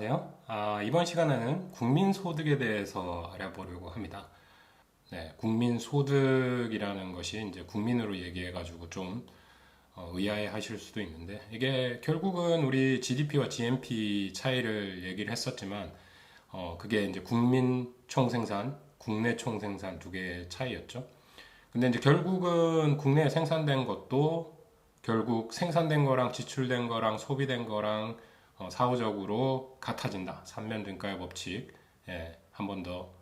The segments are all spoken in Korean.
안녕하세요. 이번 시간에는 국민소득에 대해서 알아보려고 합니다. 네, 국민소득이라는 것이 이제 국민으로 얘기해가지고 좀 의아해 하실 수도 있는데, 이게 결국은 우리 GDP와 GNP 차이를 얘기를 했었지만, 그게 이제 국민 총생산, 국내 총생산 두 개의 차이였죠. 근데 이제 결국은 국내에 생산된 것도 결국 생산된 거랑 지출된 거랑 소비된 거랑 사후적으로 같아진다. 삼면등가의 법칙. 예, 한 번 더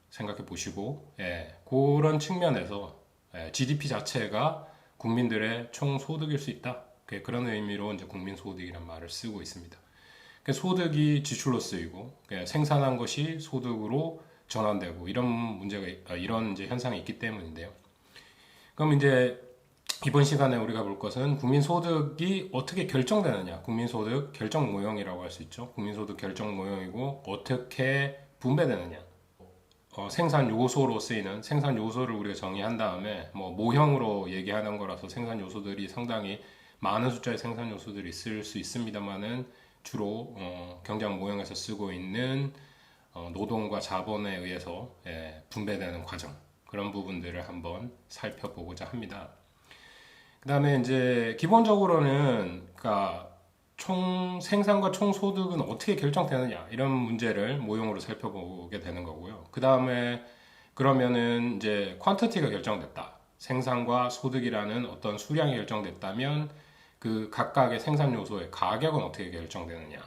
생각해 보시고, 예, 그런 측면에서 GDP 자체가 국민들의 총 소득일 수 있다. 그런 의미로 이제 국민소득이라는 말을 쓰고 있습니다. 소득이 지출로 쓰이고 생산한 것이 소득으로 전환되고 이런 문제가 이런 이제 현상이 있기 때문인데요. 그럼 이제 이번 시간에 우리가 볼 것은 국민소득이 어떻게 결정되느냐, 국민소득 결정 모형이라고 할 수 있죠. 국민소득 결정 모형이고 어떻게 분배되느냐, 생산 요소로 쓰이는 생산 요소를 우리가 정의한 다음에 뭐 모형으로 얘기하는 거라서 생산 요소들이 상당히 많은 숫자의 생산 요소들이 있을 수 있습니다만은 주로 경제학 모형에서 쓰고 있는 노동과 자본에 의해서 분배되는 과정, 그런 부분들을 한번 살펴보고자 합니다. 그 다음에 이제 기본적으로는 그러니까 총 생산과 총 소득은 어떻게 결정되느냐, 이런 문제를 모형으로 살펴보게 되는 거고요. 그 다음에 그러면은 이제 퀀티티가 결정됐다, 생산과 소득이라는 어떤 수량이 결정됐다면 그 각각의 생산 요소의 가격은 어떻게 결정되느냐,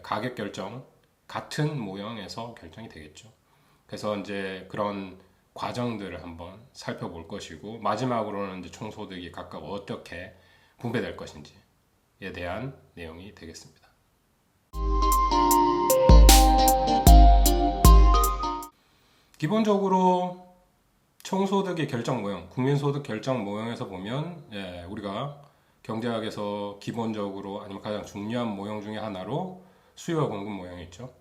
가격 결정 같은 모형에서 결정이 되겠죠. 그래서 이제 그런 과정들을 한번 살펴볼 것이고, 마지막으로는 이제 총소득이 각각 어떻게 분배될 것인지에 대한 내용이 되겠습니다. 기본적으로 총소득의 결정 모형, 국민소득 결정 모형에서 보면 우리가 경제학에서 기본적으로 아니면 가장 중요한 모형 중에 하나로 수요와 공급 모형이 있죠.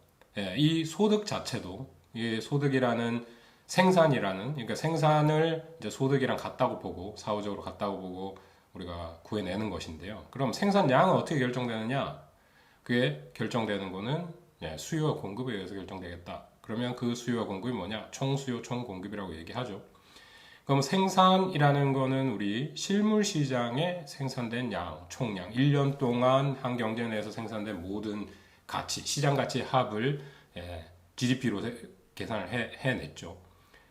이 소득 자체도, 이 소득이라는 생산이라는, 그러니까 생산을 이제 소득이랑 같다고 보고 사후적으로 같다고 보고 우리가 구해내는 것인데요. 그럼 생산량은 어떻게 결정되느냐? 그게 결정되는 거는 수요와 공급에 의해서 결정되겠다. 그러면 그 수요와 공급이 뭐냐? 총수요, 총공급이라고 얘기하죠. 그럼 생산이라는 거는 우리 실물 시장에 생산된 양, 총량, 1년 동안 한 경제 내에서 생산된 모든 가치, 시장 가치 합을 GDP로 계산을 해냈죠.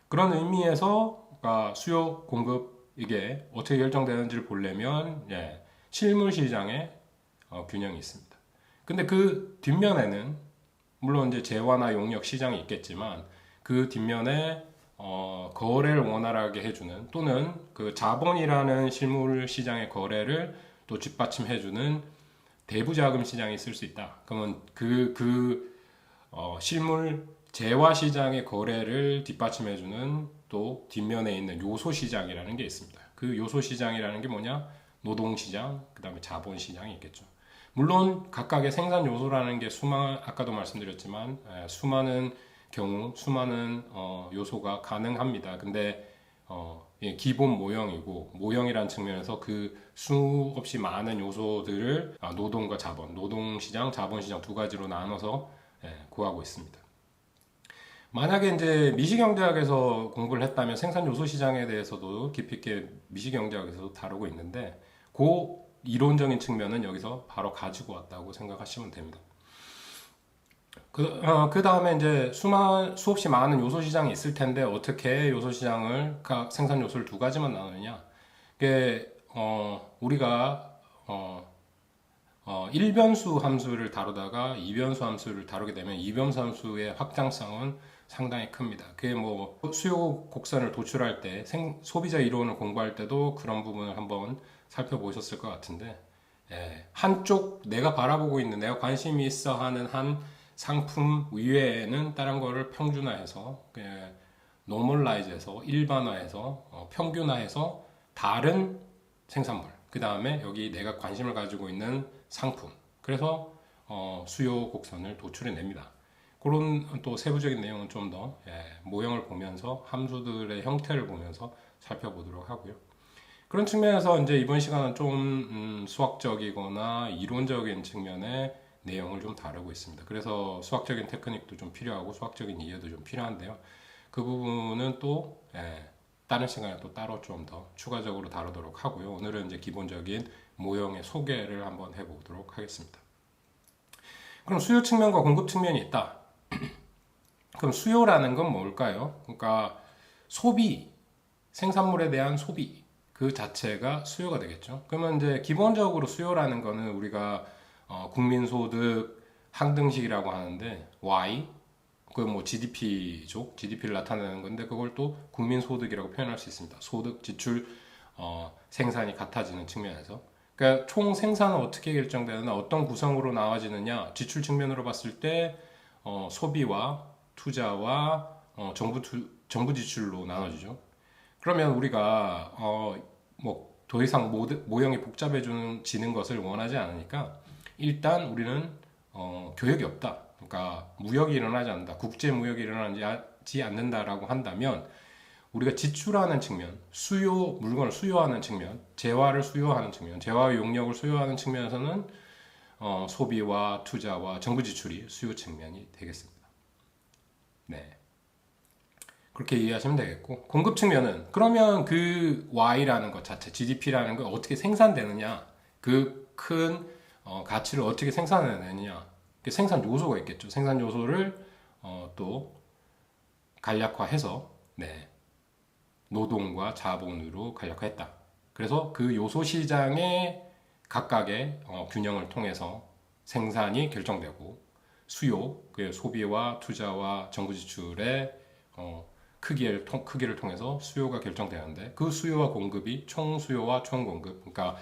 그런 의미에서 수요, 공급 이게 어떻게 결정되는지를 보려면 실물 시장의 균형이 있습니다. 근데 그 뒷면에는 물론 이제 재화나 용역 시장이 있겠지만 그 뒷면에 거래를 원활하게 해주는, 또는 그 자본이라는 실물 시장의 거래를 또 뒷받침해주는 대부자금 시장이 있을 수 있다. 그러면 실물 재화 시장의 거래를 뒷받침해주는 또 뒷면에 있는 요소 시장이라는 게 있습니다. 그 요소 시장이라는 게 뭐냐? 노동 시장, 그 다음에 자본 시장이 있겠죠. 물론 각각의 생산 요소라는 게 아까도 말씀드렸지만 수많은 경우 수많은 요소가 가능합니다. 근데 기본 모형이고, 모형이라는 측면에서 그 수없이 많은 요소들을 노동과 자본, 노동시장, 자본시장 두 가지로 나눠서 구하고 있습니다. 만약에 이제 미시경제학에서 공부를 했다면 생산 요소 시장에 대해서도 깊이 있게 미시경제학에서 다루고 있는데, 그 이론적인 측면은 여기서 바로 가지고 왔다고 생각하시면 됩니다. 그 다음에 이제 수없이 많은 요소 시장이 있을 텐데 어떻게 요소 시장을, 생산 요소를 두 가지만 나누느냐? 그게 우리가 1변수 함수를 다루다가 2변수 함수를 다루게 되면 2변수 함수의 확장성은 상당히 큽니다. 그게 뭐 수요 곡선을 도출할 때, 소비자 이론을 공부할 때도 그런 부분을 한번 살펴보셨을 것 같은데, 한쪽 내가 바라보고 있는, 내가 관심이 있어 하는 한 상품 이외에는 다른 거를 평준화해서, 노멀라이즈해서, 일반화해서, 평균화해서 다른 생산물, 그 다음에 여기 내가 관심을 가지고 있는 상품, 그래서 수요 곡선을 도출해냅니다. 그런 또 세부적인 내용은 좀 더 모형을 보면서 함수들의 형태를 보면서 살펴보도록 하고요. 그런 측면에서 이제 이번 시간은 좀 수학적이거나 이론적인 측면의 내용을 좀 다루고 있습니다. 그래서 수학적인 테크닉도 좀 필요하고 수학적인 이해도 좀 필요한데요. 그 부분은 또 다른 시간에 또 따로 좀 더 추가적으로 다루도록 하고요. 오늘은 이제 기본적인 모형의 소개를 한번 해보도록 하겠습니다. 그럼 수요 측면과 공급 측면이 있다. 그럼 수요라는 건 뭘까요? 그러니까 소비, 생산물에 대한 소비 그 자체가 수요가 되겠죠. 그러면 이제 기본적으로 수요라는 거는 우리가 국민소득 항등식이라고 하는데 Y 그 뭐 GDP죠. GDP를 나타내는 건데 그걸 또 국민소득이라고 표현할 수 있습니다. 소득, 지출, 생산이 같아지는 측면에서. 그러니까 총 생산은 어떻게 결정되느냐, 어떤 구성으로 나와지느냐, 지출 측면으로 봤을 때 소비와 투자와 정부 지출로 나눠지죠. 그러면 우리가 뭐 더 이상 모형이 복잡해지는 것을 원하지 않으니까 일단 우리는 교역이 없다. 그러니까 무역이 일어나지 않는다. 국제 무역이 일어나지 않는다라고 한다면 우리가 지출하는 측면, 물건을 수요하는 측면, 재화를 수요하는 측면, 재화의 용역을 수요하는 측면에서는 소비와 투자와 정부 지출이 수요 측면이 되겠습니다. 네. 그렇게 이해하시면 되겠고 공급 측면은 그러면 그 Y라는 것 자체, GDP라는 거 어떻게 생산되느냐, 그 큰 가치를 어떻게 생산해내느냐, 생산 요소가 있겠죠. 생산 요소를 또 간략화해서 노동과 자본으로 간략화했다. 그래서 그 요소 시장의 각각의 균형을 통해서 생산이 결정되고 수요, 그 소비와 투자와 정부 지출의 크기를 통해서 수요가 결정되는데 그 수요와 공급이 총수요와 총공급, 그러니까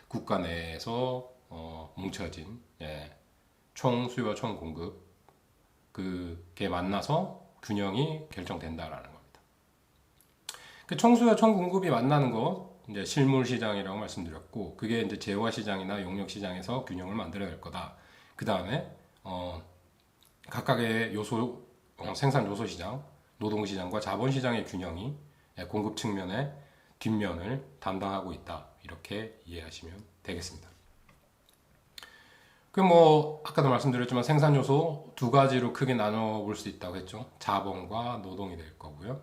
국가 내에서 뭉쳐진 총수요와 총공급 그게 만나서 균형이 결정된다라는 겁니다. 그 총수요와 총공급이 만나는 거 이제 실물 시장이라고 말씀드렸고 그게 이제 재화 시장이나 용역 시장에서 균형을 만들어낼 거다. 그 다음에 각각의 요소 생산 요소 시장, 노동 시장과 자본 시장의 균형이 공급 측면의 뒷면을 담당하고 있다. 이렇게 이해하시면 되겠습니다. 그 뭐 아까도 말씀드렸지만 생산 요소 두 가지로 크게 나눠 볼 수 있다고 했죠. 자본과 노동이 될 거고요.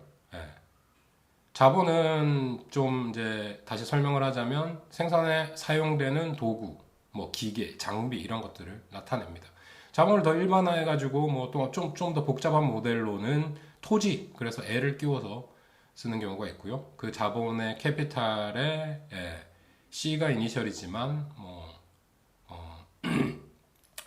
자본은 좀 이제 다시 설명을 하자면 생산에 사용되는 도구, 뭐 기계, 장비 이런 것들을 나타냅니다. 자본을 더 일반화해 가지고 뭐 또 좀 더 복잡한 모델로는 토지, 그래서 L을 끼워서 쓰는 경우가 있고요. 그 자본의 캐피탈에 C가 이니셜이지만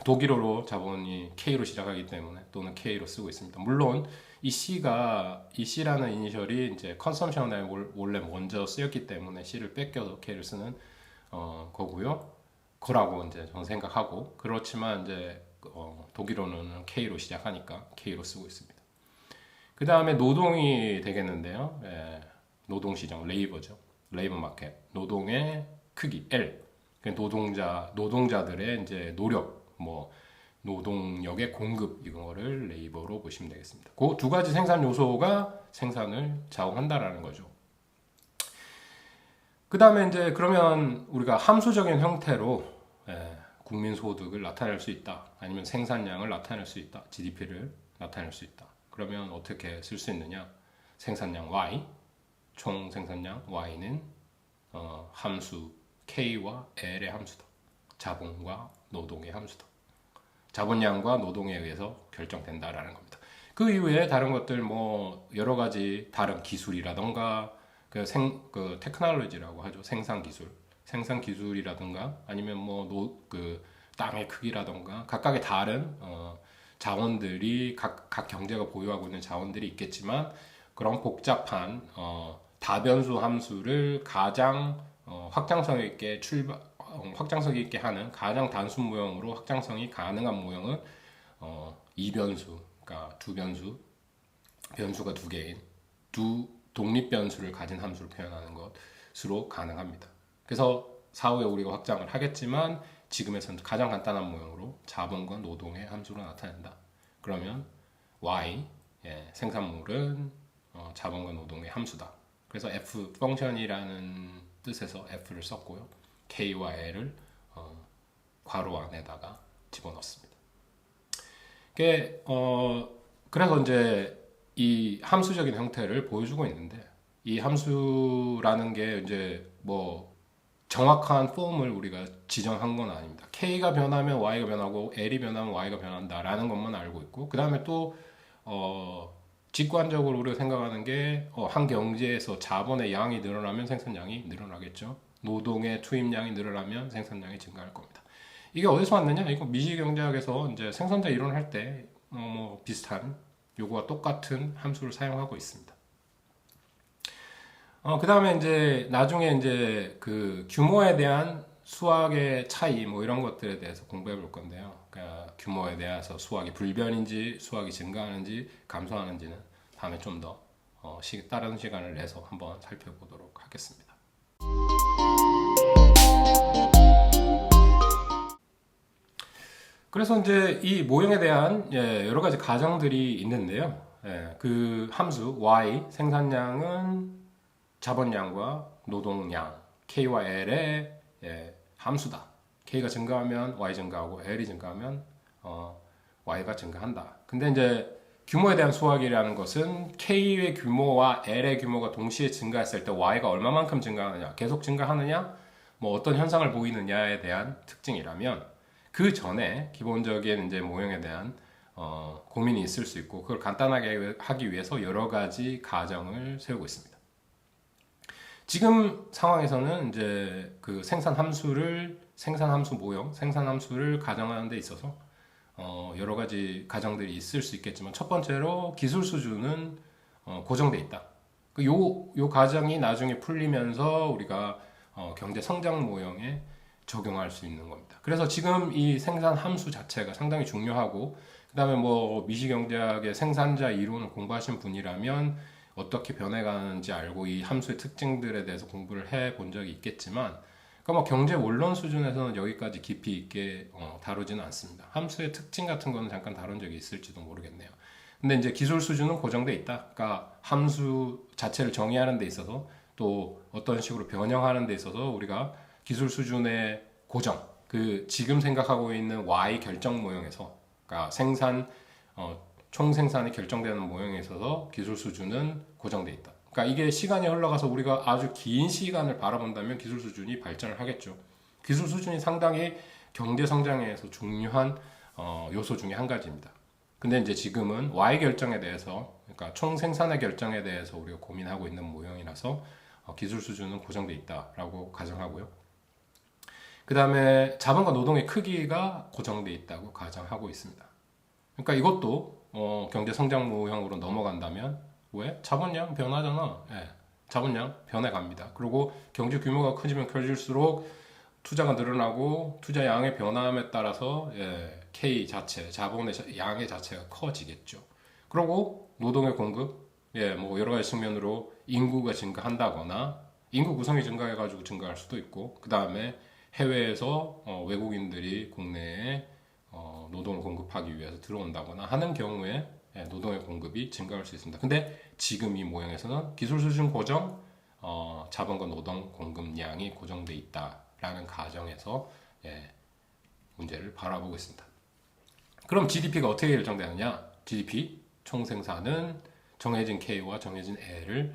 독일어로 자본이 K로 시작하기 때문에 또는 K로 쓰고 있습니다. 물론 이 C라는 이니셜이 이제 컨섬션에 원래 먼저 쓰였기 때문에 C를 뺏겨서 K를 쓰는 거고요. 거라고 이제 저는 생각하고 그렇지만 이제 독일어는 K로 시작하니까 K로 쓰고 있습니다. 그 다음에 노동이 되겠는데요. 노동시장, 레이버죠. 레이버 마켓. 노동의 크기, L. 노동자들의 이제 노력, 노동력의 공급, 이거를 레이버로 보시면 되겠습니다. 그 두 가지 생산 요소가 생산을 좌우한다라는 거죠. 그 다음에 이제 그러면 우리가 함수적인 형태로 국민 소득을 나타낼 수 있다. 아니면 생산량을 나타낼 수 있다. GDP를 나타낼 수 있다. 그러면 어떻게 쓸 수 있느냐? 생산량 Y, 총 생산량 Y는 함수 K와 L의 함수다. 자본과 노동의 함수다. 자본량과 노동에 의해서 결정된다라는 겁니다. 그 이후에 다른 것들 여러 가지 다른 기술이라던가 그 테크놀로지라고 하죠. 생산 기술이라든가 아니면 그 땅의 크기라던가 각각의 다른 자원들이 각 경제가 보유하고 있는 자원들이 있겠지만 그런 복잡한 다변수 함수를 가장 확장성 있게 하는 가장 단순 모형으로 확장성이 가능한 모형은 이변수, 그러니까 두 변수, 변수가 두 개인 두 독립 변수를 가진 함수를 표현하는 것으로 가능합니다. 그래서 사후에 우리가 확장을 하겠지만 지금에서는 가장 간단한 모형으로 자본과 노동의 함수로 나타낸다. 그러면 Y, 생산물은 자본과 노동의 함수다. 그래서 F 펑션이라는 뜻에서 F를 썼고요. K와 L을 괄호 안에다가 집어넣습니다. 그래서 이제 이 함수적인 형태를 보여주고 있는데, 이 함수라는 게 이제 뭐 정확한 폼을 우리가 지정한 건 아닙니다. K가 변하면 Y가 변하고 L이 변하면 Y가 변한다라는 것만 알고 있고, 그 다음에 또 직관적으로 우리가 생각하는 게 한 경제에서 자본의 양이 늘어나면 생산량이 늘어나겠죠. 노동의 투입량이 늘어나면 생산량이 증가할 겁니다. 이게 어디서 왔느냐? 이거 미시경제학에서 이제 생산자 이론을 할 때 뭐 비슷한 요거와 똑같은 함수를 사용하고 있습니다. 그 다음에 이제 나중에 이제 그 규모에 대한 수학의 차이 뭐 이런 것들에 대해서 공부해 볼 건데요. 그러니까 규모에 대해서 수학이 불변인지 수학이 증가하는지 감소하는지는 다음에 좀 더 다른 시간을 내서 한번 살펴보도록 하겠습니다. 그래서 이제 이 모형에 대한 여러 가지 가정들이 있는데요. 그 함수 y 생산량은 자본량과 노동량 K와 L의 함수다. K가 증가하면 Y 증가하고 L이 증가하면 Y가 증가한다. 근데 이제 규모에 대한 수학이라는 것은 K의 규모와 L의 규모가 동시에 증가했을 때 Y가 얼마만큼 증가하느냐, 계속 증가하느냐, 뭐 어떤 현상을 보이느냐에 대한 특징이라면 그 전에 기본적인 이제 모형에 대한 고민이 있을 수 있고, 그걸 간단하게 하기 위해서 여러 가지 가정을 세우고 있습니다. 지금 상황에서는 이제 그 생산 함수 모형, 생산 함수를 가정하는 데 있어서 여러 가지 가정들이 있을 수 있겠지만, 첫 번째로 기술 수준은 고정돼 있다. 요 가정이 나중에 풀리면서 우리가 경제 성장 모형에 적용할 수 있는 겁니다. 그래서 지금 이 생산 함수 자체가 상당히 중요하고, 그 다음에 뭐 미시경제학의 생산자 이론을 공부하신 분이라면 어떻게 변해가는지 알고 이 함수의 특징들에 대해서 공부를 해본 적이 있겠지만, 그러니까 뭐 경제 원론 수준에서는 여기까지 깊이 있게 다루지는 않습니다. 함수의 특징 같은 거는 잠깐 다룬 적이 있을지도 모르겠네요. 근데 이제 기술 수준은 고정돼 있다. 그러니까 함수 자체를 정의하는 데 있어서 또 어떤 식으로 변형하는 데 있어서 우리가 기술 수준의 고정, 그 지금 생각하고 있는 Y 결정 모형에서, 그러니까 총 생산이 결정되는 모형에 있어서 기술 수준은 고정돼 있다. 그러니까 이게 시간이 흘러가서 우리가 아주 긴 시간을 바라본다면 기술 수준이 발전을 하겠죠. 기술 수준이 상당히 경제 성장에서 중요한 요소 중에 한 가지입니다. 근데 이제 지금은 Y 결정에 대해서, 그러니까 총 생산의 결정에 대해서 우리가 고민하고 있는 모형이라서 기술 수준은 고정돼 있다라고 가정하고요. 그 다음에 자본과 노동의 크기가 고정돼 있다고 가정하고 있습니다. 그러니까 이것도 경제 성장 모형으로 넘어간다면, 왜? 자본량 변하잖아. 자본량 변해갑니다. 그리고 경제 규모가 커지면 커질수록 투자가 늘어나고 투자 양의 변함에 따라서 K 자체, 자본의 양의 자체가 커지겠죠. 그리고 노동의 공급, 뭐 여러 가지 측면으로 인구가 증가한다거나 인구 구성이 증가해가지고 증가할 수도 있고, 그 다음에 해외에서 외국인들이 국내에 노동을 공급하기 위해서 들어온다거나 하는 경우에 노동의 공급이 증가할 수 있습니다. 근데 지금 이 모형에서는 기술 수준 고정, 자본과 노동 공급량이 고정돼 있다라는 가정에서 문제를 바라보고 있습니다. 그럼 GDP가 어떻게 결정되느냐? GDP 총 생산은 정해진 K와 정해진 L을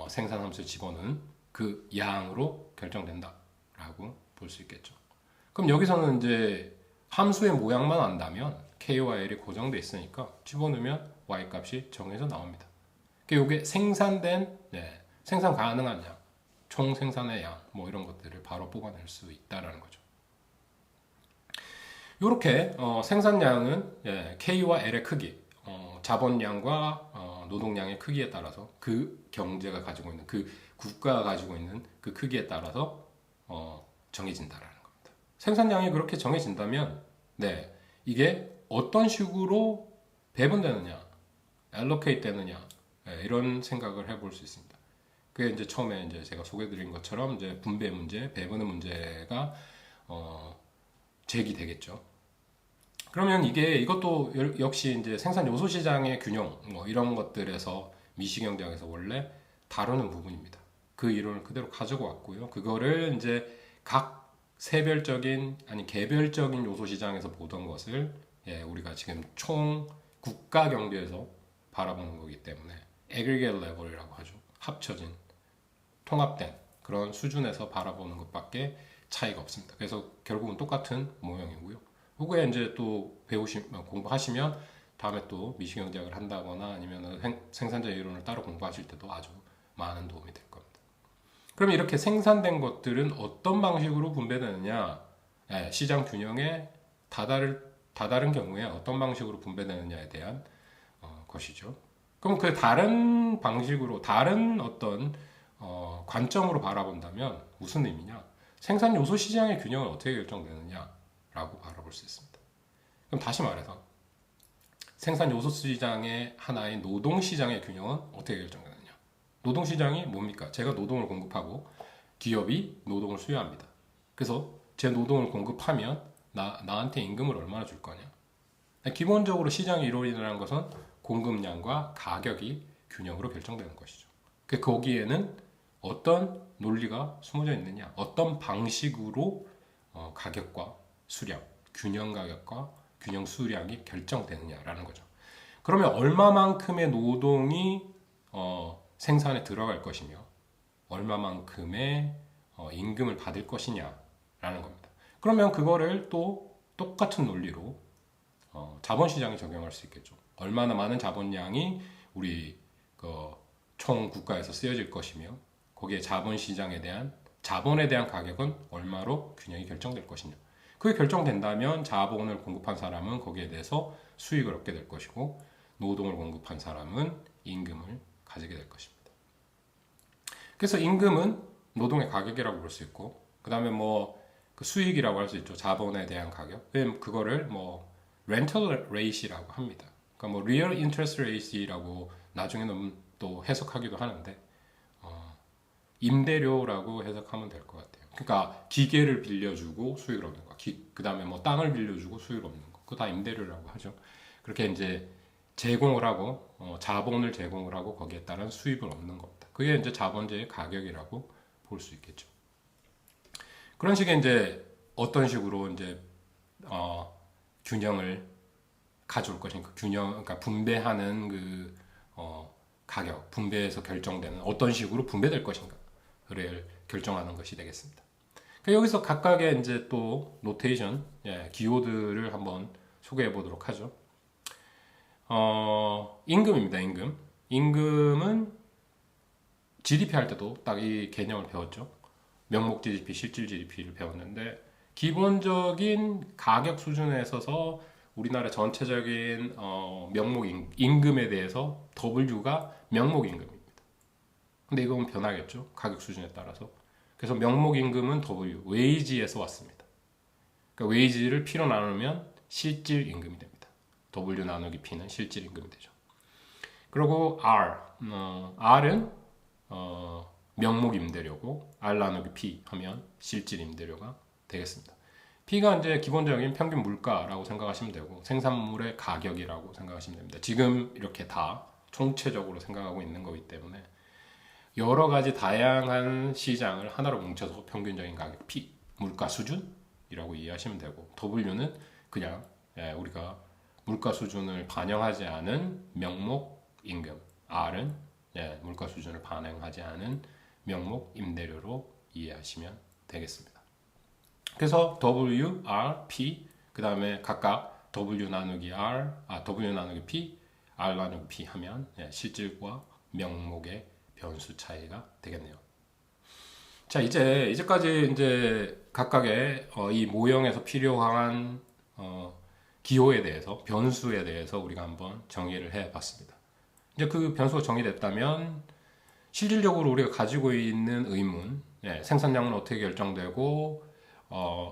생산함수에 집어넣은 그 양으로 결정된다라고 볼 수 있겠죠. 그럼 여기서는 이제 함수의 모양만 안다면 K와 L이 고정돼 있으니까 집어넣으면 Y 값이 정해져 나옵니다. 그러니까 이게 생산된 생산 가능한 양, 총 생산의 양, 뭐 이런 것들을 바로 뽑아낼 수 있다라는 거죠. 이렇게 생산량은 K와 L의 크기, 자본량과 노동량의 크기에 따라서 그 경제가 가지고 있는, 그 국가가 가지고 있는 그 크기에 따라서 정해진다라는 겁니다. 생산량이 그렇게 정해진다면, 이게 어떤 식으로 배분되느냐, allocate 되느냐, 이런 생각을 해볼 수 있습니다. 그게 이제 처음에 이제 제가 소개드린 것처럼 이제 분배 문제, 배분의 문제가 제기되겠죠. 그러면 이것도 역시 이제 생산 요소 시장의 균형, 뭐 이런 것들에서 미시경제학에서 원래 다루는 부분입니다. 그 이론을 그대로 가지고 왔고요. 그거를 이제 각 세별적인 아니 개별적인 요소 시장에서 보던 것을 우리가 지금 총 국가 경제에서 바라보는 거기 때문에 aggregate level이라고 하죠. 합쳐진 통합된 그런 수준에서 바라보는 것밖에 차이가 없습니다. 그래서 결국은 똑같은 모형이고요. 후에 이제 또 공부하시면 다음에 또 미시경제학을 한다거나 아니면 생산자 이론을 따로 공부하실 때도 아주 많은 도움이 될 겁니다. 그럼 이렇게 생산된 것들은 어떤 방식으로 분배되느냐? 시장 균형에 다다른 경우에 어떤 방식으로 분배되느냐에 대한 것이죠. 그럼 그 다른 방식으로 다른 어떤 관점으로 바라본다면 무슨 의미냐? 생산 요소 시장의 균형은 어떻게 결정되느냐라고 바라볼 수 있습니다. 그럼 다시 말해서 생산 요소 시장의 하나인 노동 시장의 균형은 어떻게 결정되느냐? 노동 시장이 뭡니까? 제가 노동을 공급하고 기업이 노동을 수요합니다. 그래서 제 노동을 공급하면 나한테 임금을 얼마나 줄 거냐? 기본적으로 시장의 이론이라는 것은 공급량과 가격이 균형으로 결정되는 것이죠. 거기에는 어떤 논리가 숨어져 있느냐, 어떤 방식으로 가격과 수량, 균형 가격과 균형 수량이 결정되느냐라는 거죠. 그러면 얼마만큼의 노동이 생산에 들어갈 것이며 얼마만큼의 임금을 받을 것이냐라는 겁니다. 그러면 그거를 또 똑같은 논리로 자본시장에 적용할 수 있겠죠. 얼마나 많은 자본량이 우리 총 국가에서 쓰여질 것이며 거기에 자본시장에 대한 자본에 대한 가격은 얼마로 균형이 결정될 것이냐. 그게 결정된다면 자본을 공급한 사람은 거기에 대해서 수익을 얻게 될 것이고 노동을 공급한 사람은 임금을 가지게 될 것입니다. 그래서 임금은 노동의 가격이라고 볼 수 있고 그 다음에 그 수익이라고 할 수 있죠. 자본에 대한 가격. 그거를 rental rate이라고 합니다. 그러니까 real interest rate이라고 나중에는 또 해석하기도 하는데 임대료라고 해석하면 될 것 같아요. 그러니까 기계를 빌려주고 수익을 얻는 거, 그 다음에 땅을 빌려주고 수익을 얻는 거, 그거 다 임대료라고 하죠. 그렇게 이제 제공을 하고 자본을 제공을 하고 거기에 따른 수입을 얻는 겁니다. 그게 이제 자본재의 가격이라고 볼 수 있겠죠. 그런 식의 이제 어떤 식으로 이제 균형을 가져올 것인가, 그러니까 분배하는 가격, 분배에서 결정되는 어떤 식으로 분배될 것인가를 결정하는 것이 되겠습니다. 여기서 각각의 이제 또 노테이션, 기호들을 한번 소개해 보도록 하죠. 임금입니다. 임금은 GDP 할 때도 딱 이 개념을 배웠죠. 명목 GDP, 실질 GDP를 배웠는데 기본적인 가격 수준에 있어서 우리나라 전체적인 명목 임금에 대해서 W가 명목 임금입니다. 근데 이건 변하겠죠. 가격 수준에 따라서. 그래서 명목 임금은 W, 웨이지에서 왔습니다. 그러니까 웨이지를 P로 나누면 실질 임금이 됩니다. W 나누기 P는 실질 임금이 되죠. 그리고 R은 명목 임대료고 R 나누기 P 하면 실질 임대료가 되겠습니다. P가 이제 기본적인 평균 물가라고 생각하시면 되고 생산물의 가격이라고 생각하시면 됩니다. 지금 이렇게 다 총체적으로 생각하고 있는 거기 때문에 여러 가지 다양한 시장을 하나로 뭉쳐서 평균적인 가격 P, 물가 수준이라고 이해하시면 되고 W는 그냥 우리가 물가 수준을 반영하지 않은 명목 임금, R은 물가 수준을 반영하지 않은 명목 임대료로 이해하시면 되겠습니다. 그래서 W, R, P 그 다음에 각각 W 나누기 W 나누기 P, R 나누기 P 하면 실질과 명목의 변수 차이가 되겠네요. 자, 이제까지 이제 각각의 이 모형에서 필요한 기호에 대해서, 변수에 대해서 우리가 한번 정의를 해봤습니다. 이제 그 변수가 정의됐다면 실질적으로 우리가 가지고 있는 의문, 생산량은 어떻게 결정되고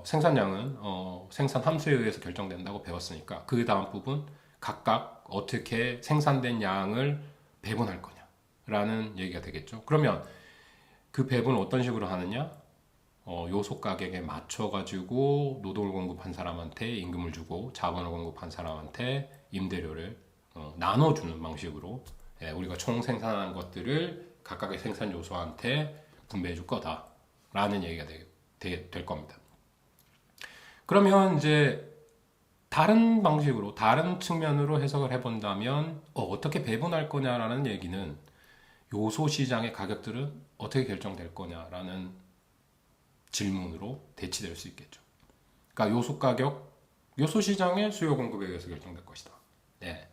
생산량은 생산 함수에 의해서 결정된다고 배웠으니까 그 다음 부분 각각 어떻게 생산된 양을 배분할 거냐라는 얘기가 되겠죠. 그러면 그 배분을 어떤 식으로 하느냐? 요소 가격에 맞춰 가지고 노동을 공급한 사람한테 임금을 주고 자본을 공급한 사람한테 임대료를 나눠주는 방식으로 우리가 총 생산한 것들을 각각의 생산 요소한테 분배해 줄 거다라는 얘기가 될 겁니다. 그러면 이제 다른 방식으로, 다른 측면으로 해석을 해본다면 어떻게 배분할 거냐라는 얘기는 요소 시장의 가격들은 어떻게 결정될 거냐라는 질문으로 대치될 수 있겠죠. 그러니까 요소 가격, 요소 시장의 수요 공급에 의해서 결정될 것이다. 네.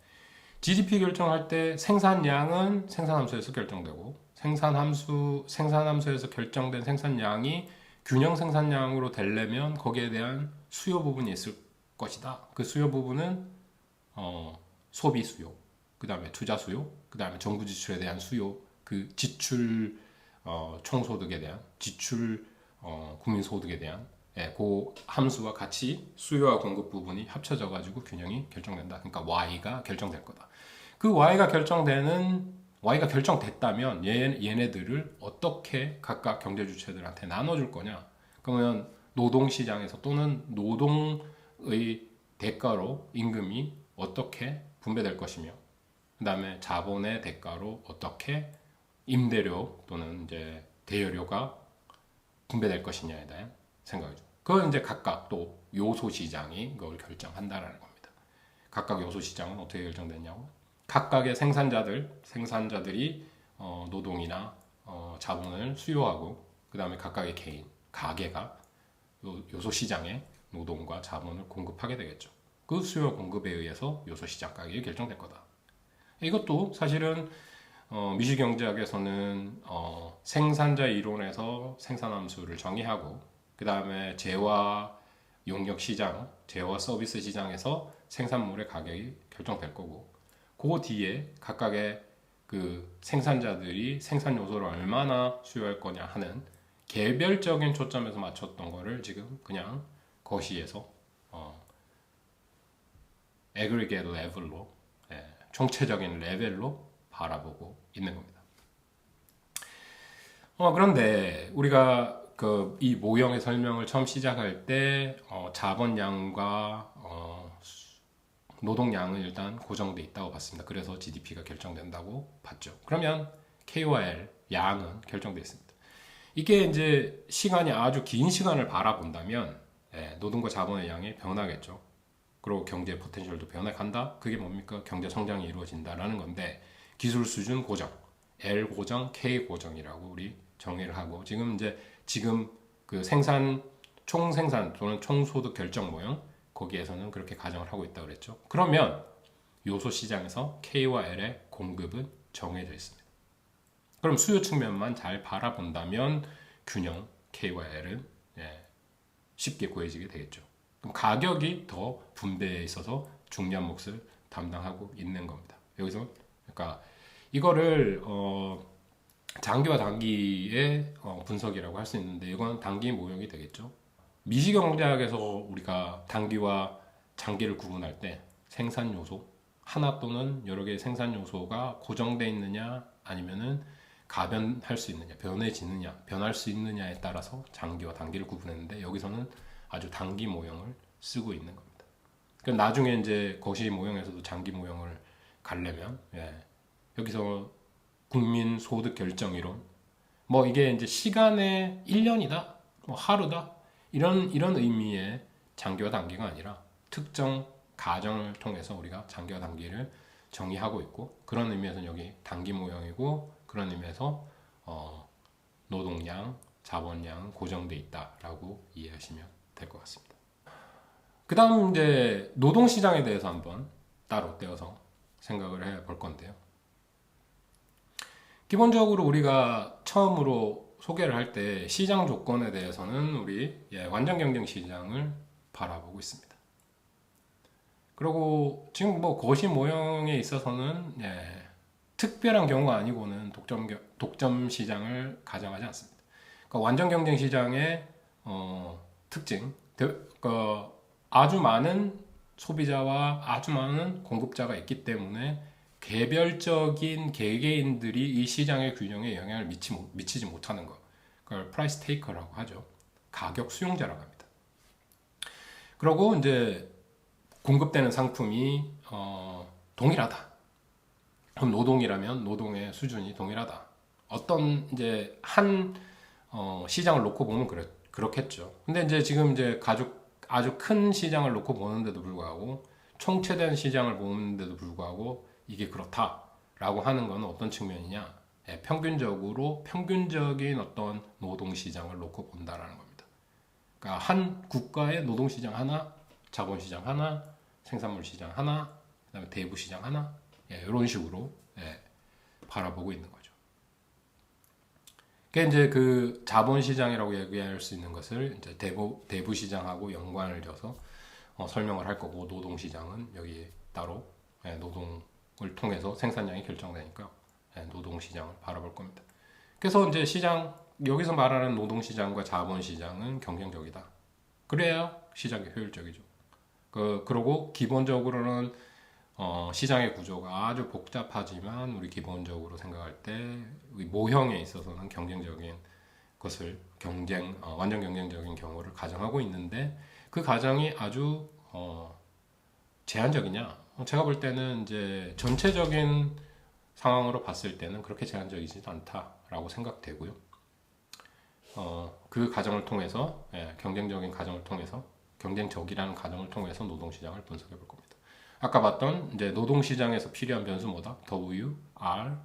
GDP 결정할 때 생산량은 생산함수에서 결정되고 생산함수에서 결정된 생산량이 균형 생산량으로 되려면 거기에 대한 수요 부분이 있을 것이다. 그 수요 부분은 소비 수요, 그 다음에 투자 수요, 그 다음에 정부 지출에 대한 수요, 그 지출 총소득에 대한 지출 국민소득에 대한 그 함수와 같이 수요와 공급 부분이 합쳐져 가지고 균형이 결정된다. 그러니까 Y가 결정될 거다. 그 Y가 결정됐다면 얘네들을 어떻게 각각 경제 주체들한테 나눠줄 거냐? 그러면 노동시장에서 또는 노동의 대가로 임금이 어떻게 분배될 것이며, 그 다음에 자본의 대가로 어떻게 임대료 또는 이제 대여료가 분배될 것이냐에 대한 생각이죠. 그건 이제 각각 또 요소 시장이 그걸 결정한다라는 겁니다. 각각 요소 시장은 어떻게 결정됐냐고? 각각의 생산자들이 노동이나 자본을 수요하고, 그 다음에 각각의 개인, 가게가 요소 시장에 노동과 자본을 공급하게 되겠죠. 그 수요 공급에 의해서 요소 시장 가격이 결정될 거다. 이것도 사실은 미시경제학에서는 생산자 이론에서 생산함수를 정의하고, 그 다음에 재화 용역 시장, 재화 서비스 시장에서 생산물의 가격이 결정될 거고, 그 뒤에 각각의 그 생산자들이 생산 요소를 얼마나 수요할 거냐 하는 개별적인 초점에서 맞췄던 거를 지금 그냥 거시에서 aggregate level로, 총체적인 레벨로 바라보고 있는 겁니다. 그런데 우리가 이 모형의 설명을 처음 시작할 때 자본량과 노동량은 일단 고정돼 있다고 봤습니다. 그래서 GDP가 결정된다고 봤죠. 그러면 K와 L, 양은 결정돼 있습니다. 이게 이제 시간이 아주 긴 시간을 바라본다면 노동과 자본의 양이 변하겠죠. 그리고 경제 포텐셜도 변해간다. 그게 뭡니까? 경제 성장이 이루어진다라는 건데, 기술 수준 고정, L 고정, K 고정이라고 우리 정의를 하고, 지금 그 총생산 또는 총소득 결정 모형, 거기에서는 그렇게 가정을 하고 있다고 그랬죠. 그러면 요소 시장에서 K와 L의 공급은 정해져 있습니다. 그럼 수요 측면만 잘 바라본다면 균형 K와 L은 쉽게 구해지게 되겠죠. 그럼 가격이 더 분배에 있어서 중요한 몫을 담당하고 있는 겁니다. 여기서 그러니까 이거를 장기와 단기의 분석이라고 할 수 있는데, 이건 단기 모형이 되겠죠. 미시경제학에서 우리가 단기와 장기를 구분할 때 생산 요소 하나 또는 여러 개의 생산 요소가 고정되어 있느냐 아니면은 가변할 수 있느냐, 변할 수 있느냐에 따라서 장기와 단기를 구분했는데, 여기서는 아주 단기 모형을 쓰고 있는 겁니다. 그러니까 나중에 이제 거시 모형에서도 장기 모형을 가려면 여기서 국민 소득 결정 이론, 이게 이제 시간의 1년이다, 하루다, 이런 의미의 장기와 단기가 아니라 특정 가정을 통해서 우리가 장기와 단기를 정의하고 있고, 그런 의미에서는 여기 단기 모형이고, 그런 의미에서 노동량, 자본량은 고정돼 있다라고 이해하시면 될 것 같습니다. 그 다음 이제 노동시장에 대해서 한번 따로 떼어서 생각을 해볼 건데요. 기본적으로 우리가 처음으로 소개를 할 때 시장 조건에 대해서는 우리 완전 경쟁 시장을 바라보고 있습니다. 그리고 지금 거시 모형에 있어서는 특별한 경우가 아니고는 독점 시장을 가정하지 않습니다. 그러니까 완전 경쟁 시장의 특징, 아주 많은 소비자와 아주 많은 공급자가 있기 때문에 개별적인 개개인들이 이 시장의 균형에 영향을 미치지 못하는 것, 그걸 프라이스 테이커라고 하죠. 가격 수용자라고 합니다. 그리고 이제 공급되는 상품이 동일하다. 그럼 노동이라면 노동의 수준이 동일하다. 어떤 이제 한 시장을 놓고 보면 그렇겠죠. 근데 이제 지금 이제 아주 큰 시장을 놓고 보는데도 불구하고 총체된 시장을 보는데도 불구하고 이게 그렇다라고 하는 건 어떤 측면이냐? 평균적인 어떤 노동 시장을 놓고 본다라는 겁니다. 그러니까 한 국가의 노동 시장 하나, 자본 시장 하나, 생산물 시장 하나, 그다음에 대부 시장 하나, 이런 식으로 바라보고 있는 거죠. 그게 이제 그 자본 시장이라고 얘기할 수 있는 것을 이제 대부 시장하고 연관을 져서 설명을 할 거고, 노동 시장은 여기 따로 노동을 통해서 생산량이 결정되니까 노동 시장을 바라볼 겁니다. 그래서 이제 여기서 말하는 노동 시장과 자본 시장은 경쟁적이다. 그래야 시장이 효율적이죠. 그리고 기본적으로는 시장의 구조가 아주 복잡하지만 우리 기본적으로 생각할 때 모형에 있어서는 경쟁적인 것을 완전 경쟁적인 경우를 가정하고 있는데, 그 가정이 아주 제한적이냐? 제가 볼 때는 이제 전체적인 상황으로 봤을 때는 그렇게 제한적이지 않다라고 생각되고요. 그 가정을 통해서 경쟁적이라는 가정을 통해서 노동시장을 분석해 볼 겁니다. 아까 봤던 이제 노동시장에서 필요한 변수 뭐다? W, R,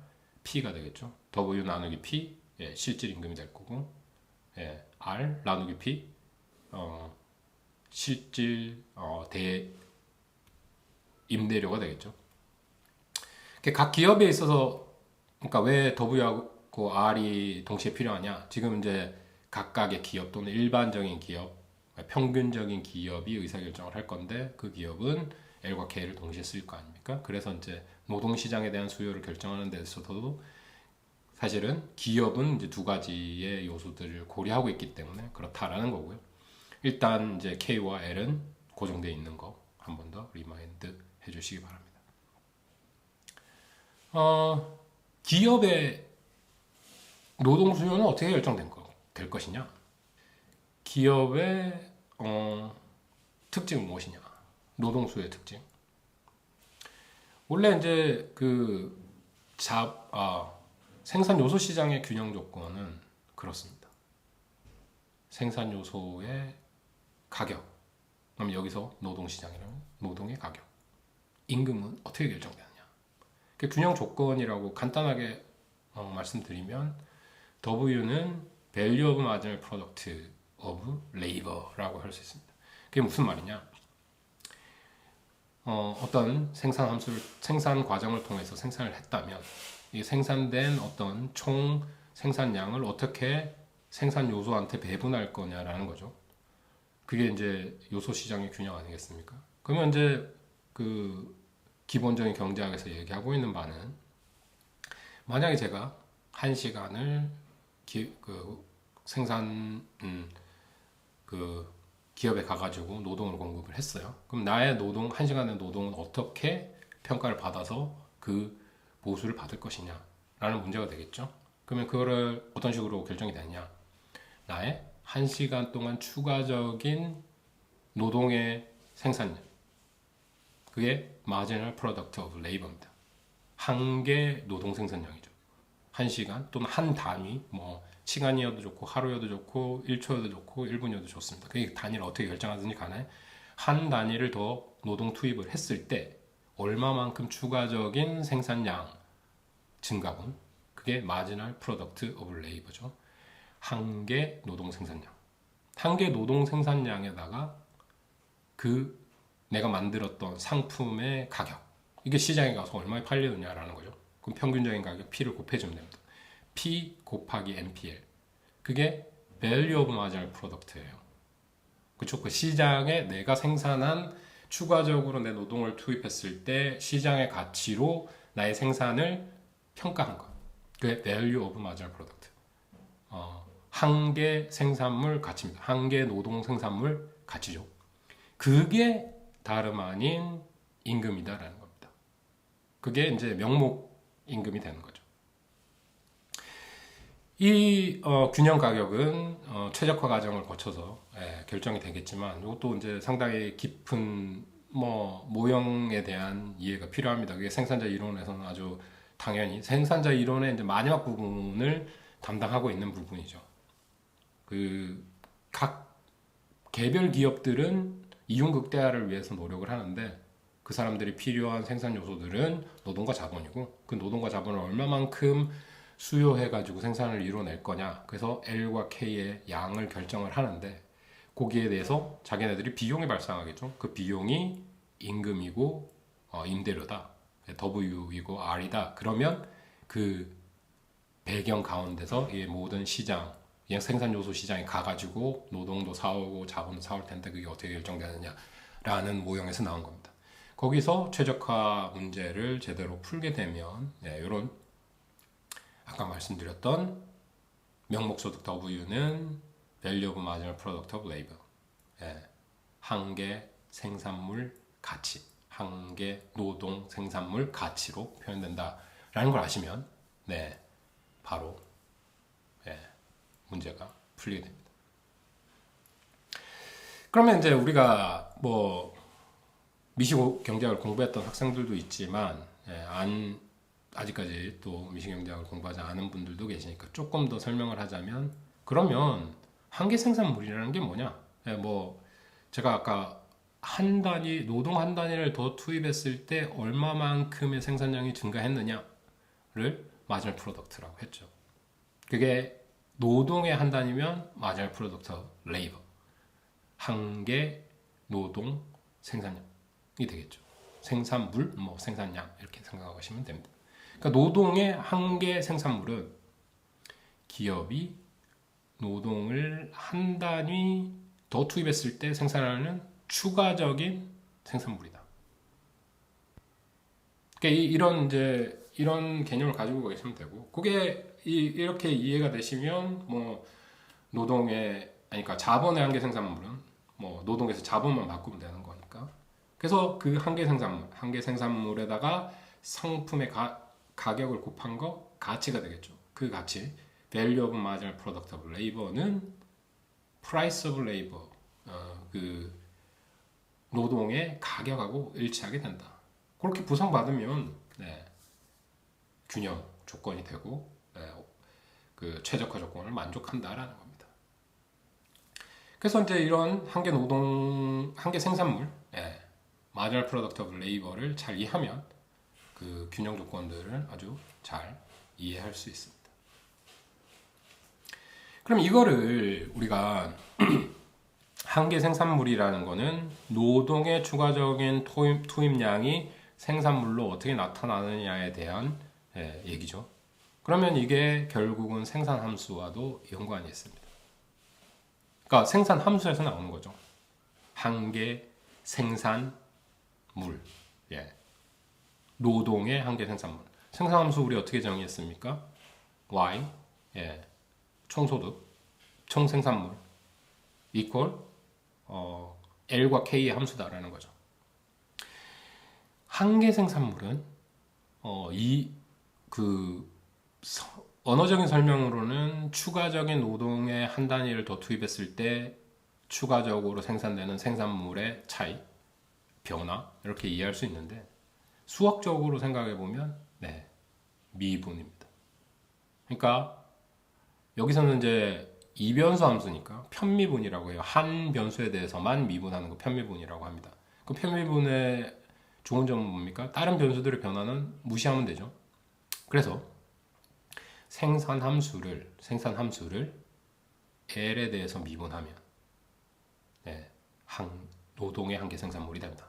P가 되겠죠. W 나누기 P, 실질 임금이 될 거고, R 나누기 P, 실질 대 임대료가 되겠죠. 각 기업에 있어서, 그러니까 왜 W하고 R이 동시에 필요하냐? 지금 이제 각각의 기업 또는 일반적인 기업, 평균적인 기업이 의사결정을 할 건데, 그 기업은 L과 K를 동시에 쓸 거 아닙니까? 그래서 이제 노동시장에 대한 수요를 결정하는 데 있어서도 사실은 기업은 이제 두 가지의 요소들을 고려하고 있기 때문에 그렇다라는 거고요. 일단 이제 K와 L은 고정되어 있는 거 한 번 더 리마인드 해주시기 바랍니다. 기업의 노동 수요는 어떻게 될 것이냐? 기업의 특징은 무엇이냐? 노동 수요의 특징. 원래 이제 생산 요소 시장의 균형 조건은 그렇습니다. 생산 요소의 가격. 그럼 여기서 노동 시장이라는 노동의 가격. 임금은 어떻게 결정되느냐? 그 균형 조건이라고 간단하게 말씀드리면, W는 Value of Marginal Product of Labor라고 할 수 있습니다. 그게 무슨 말이냐? 어떤 생산 과정을 통해서 생산을 했다면, 이 생산된 어떤 총 생산량을 어떻게 생산 요소한테 배분할 거냐라는 거죠. 그게 이제 요소 시장의 균형 아니겠습니까? 그러면 이제 그 기본적인 경제학에서 얘기하고 있는 바는, 만약에 제가 1시간을 기업에 가가지고 노동을 공급을 했어요. 그럼 나의 1시간의 노동은 어떻게 평가를 받아서 그 보수를 받을 것이냐 라는 문제가 되겠죠. 그러면 그거를 어떤 식으로 결정이 되냐? 나의 1시간 동안 추가적인 노동의 생산량, 그게 Marginal Product of Labor입니다. 한계 노동 생산량이죠. 1시간 또는 한 단위, 시간이어도 좋고 하루여도 좋고 1초여도 좋고 1분이어도 좋습니다. 그 단위를 어떻게 결정하든지 간에 한 단위를 더 노동 투입을 했을 때 얼마만큼 추가적인 생산량 증가분, 그게 Marginal Product of Labor죠. 한계 노동 생산량. 한계 노동 생산량에다가 내가 만들었던 상품의 가격, 이게 시장에 가서 얼마에 팔리느냐라는 거죠. 그럼 평균적인 가격 P를 곱해주면 됩니다. P 곱하기 NPL, 그게 Value of Marginal Product예요. 그렇죠? 그 시장에 내가 생산한, 추가적으로 내 노동을 투입했을 때 시장의 가치로 나의 생산을 평가한 것, 그게 Value of Marginal Product. 한계 생산물 가치입니다. 한계 노동 생산물 가치죠. 그게 다름 아닌 임금이다라는 겁니다. 그게 이제 명목 임금이 되는 거죠. 이 균형 가격은 최적화 과정을 거쳐서 결정이 되겠지만, 이것도 이제 상당히 깊은 모형에 대한 이해가 필요합니다. 그게 생산자 이론에서는 아주 당연히 생산자 이론의 이제 마지막 부분을 담당하고 있는 부분이죠. 각 개별 기업들은 이윤 극대화를 위해서 노력을 하는데 그 사람들이 필요한 생산 요소들은 노동과 자본이고 그 노동과 자본을 얼마만큼 수요해가지고 생산을 이뤄낼 거냐. 그래서 L과 K의 양을 결정을 하는데 거기에 대해서 자기네들이 비용이 발생하겠죠. 그 비용이 임금이고 임대료다. W이고 R이다. 그러면 그 배경 가운데서 이 모든 시장, 생산 요소 시장에 가가지고 노동도 사오고 자본도 사올 텐데 그게 어떻게 결정되느냐라는 모형에서 나온 겁니다. 거기서 최적화 문제를 제대로 풀게 되면 이런 아까 말씀드렸던 명목소득 W는 Value of Marginal Product of Labor, 한계 생산물 가치, 한계 노동 생산물 가치로 표현된다라는 걸 아시면 바로 문제가 풀리게 됩니다. 그러면 이제 우리가 뭐 미식 경제학을 공부했던 학생들도 있지만 아직까지 또 미식 경제학을 공부하지 않은 분들도 계시니까 조금 더 설명을 하자면 그러면 한계 생산물이라는 게 뭐냐? 뭐 제가 아까 한 단위 노동 한 단위를 더 투입했을 때 얼마만큼의 생산량이 증가했느냐를 마지널 프로덕트라고 했죠. 그게 노동의 한 단위면 마지널 프로덕트 레이버, 한계 노동 생산량이 되겠죠. 생산물, 뭐 생산량 이렇게 생각하시면 됩니다. 그러니까 노동의 한계 생산물은 기업이 노동을 한 단위 더 투입했을 때 생산하는 추가적인 생산물이다. 그러니까 이런 개념을 가지고 계시면 되고, 그게 이렇게 이해가 되시면 뭐 그러니까 자본의 한계 생산물은 뭐 노동에서 자본만 바꾸면 되는 거니까. 그래서 그 한계 생산물에다가 상품의 가격을 곱한 거 가치가 되겠죠. 그 가치, Value of Marginal Product of Labor는 Price of Labor, 그 노동의 가격하고 일치하게 된다. 그렇게 보상받으면 균형 조건이 되고 그 최적화 조건을 만족한다라는 겁니다. 그래서 이제 이런 한계 생산물, Marginal Product of Labor를 잘 이해하면 그 균형 조건들을 아주 잘 이해할 수 있습니다. 그럼 이거를 우리가 한계 생산물이라는 거는 노동의 추가적인 투입량이 생산물로 어떻게 나타나느냐에 대한 얘기죠. 그러면 이게 결국은 생산 함수와도 연관이 있습니다. 그러니까 생산 함수에서 나오는 거죠. 한계 생산물, 노동의 한계 생산물. 생산 함수 우리 어떻게 정의했습니까? Y, 총소득, 총생산물 equal L과 K의 함수다라는 거죠. 한계 생산물은 언어적인 설명으로는 추가적인 노동의 한 단위를 더 투입했을 때 추가적으로 생산되는 생산물의 차이, 변화 이렇게 이해할 수 있는데 수학적으로 생각해 보면 미분입니다. 그러니까 여기서는 이제 이변수 함수니까 편미분이라고 해요. 한 변수에 대해서만 미분하는 거 편미분이라고 합니다. 그 편미분의 좋은 점은 뭡니까? 다른 변수들의 변화는 무시하면 되죠. 그래서 생산 함수를 L에 대해서 미분하면 노동의 한계 생산물이 됩니다.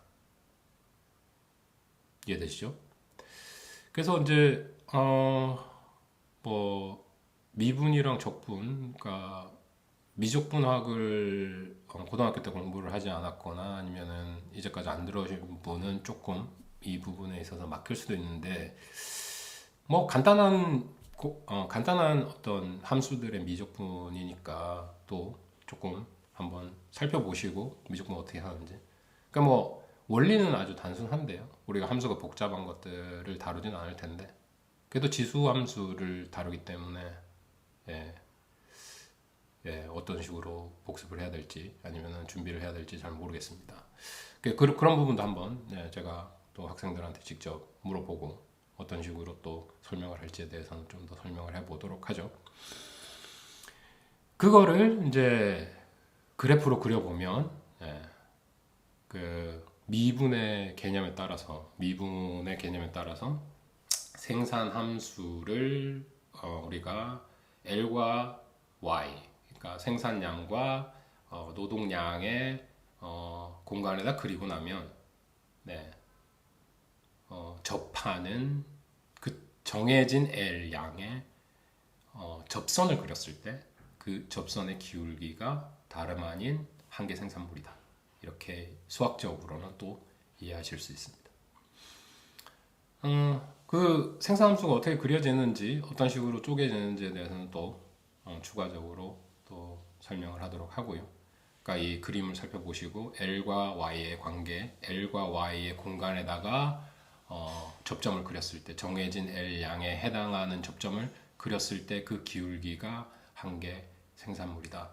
이해되시죠? 그래서 이제 미분이랑 적분, 그러니까 미적분학을 고등학교 때 공부를 하지 않았거나 아니면은 이제까지 안 들어오신 분은 조금 이 부분에 있어서 막힐 수도 있는데 뭐 간단한 어떤 함수들의 미적분이니까 또 조금 한번 살펴보시고 미적분 어떻게 하는지. 그러니까 뭐 원리는 아주 단순한데요. 우리가 함수가 복잡한 것들을 다루진 않을 텐데 그래도 지수 함수를 다루기 때문에 어떤 식으로 복습을 해야 될지 아니면 준비를 해야 될지 잘 모르겠습니다. 그런 부분도 한번 제가 또 학생들한테 직접 물어보고 어떤 식으로 또 설명을 할지에 대해서는 좀 더 설명을 해보도록 하죠. 그거를 이제 그래프로 그려보면 그 미분의 개념에 따라서 생산 함수를 우리가 L과 Y, 그러니까 생산량과 노동량의 공간에다 그리고 나면 접하는 그 정해진 L 양의 접선을 그렸을 때 그 접선의 기울기가 다름 아닌 한계 생산물이다. 이렇게 수학적으로는 또 이해하실 수 있습니다. 그 생산함수가 어떻게 그려지는지, 어떤 식으로 쪼개지는지에 대해서는 또 추가적으로 또 설명을 하도록 하고요. 그러니까 이 그림을 살펴보시고 L과 Y의 관계, L과 Y의 공간에다가 접점을 그렸을 때, 정해진 L 양에 해당하는 접점을 그렸을 때 그 기울기가 한계 생산물이다.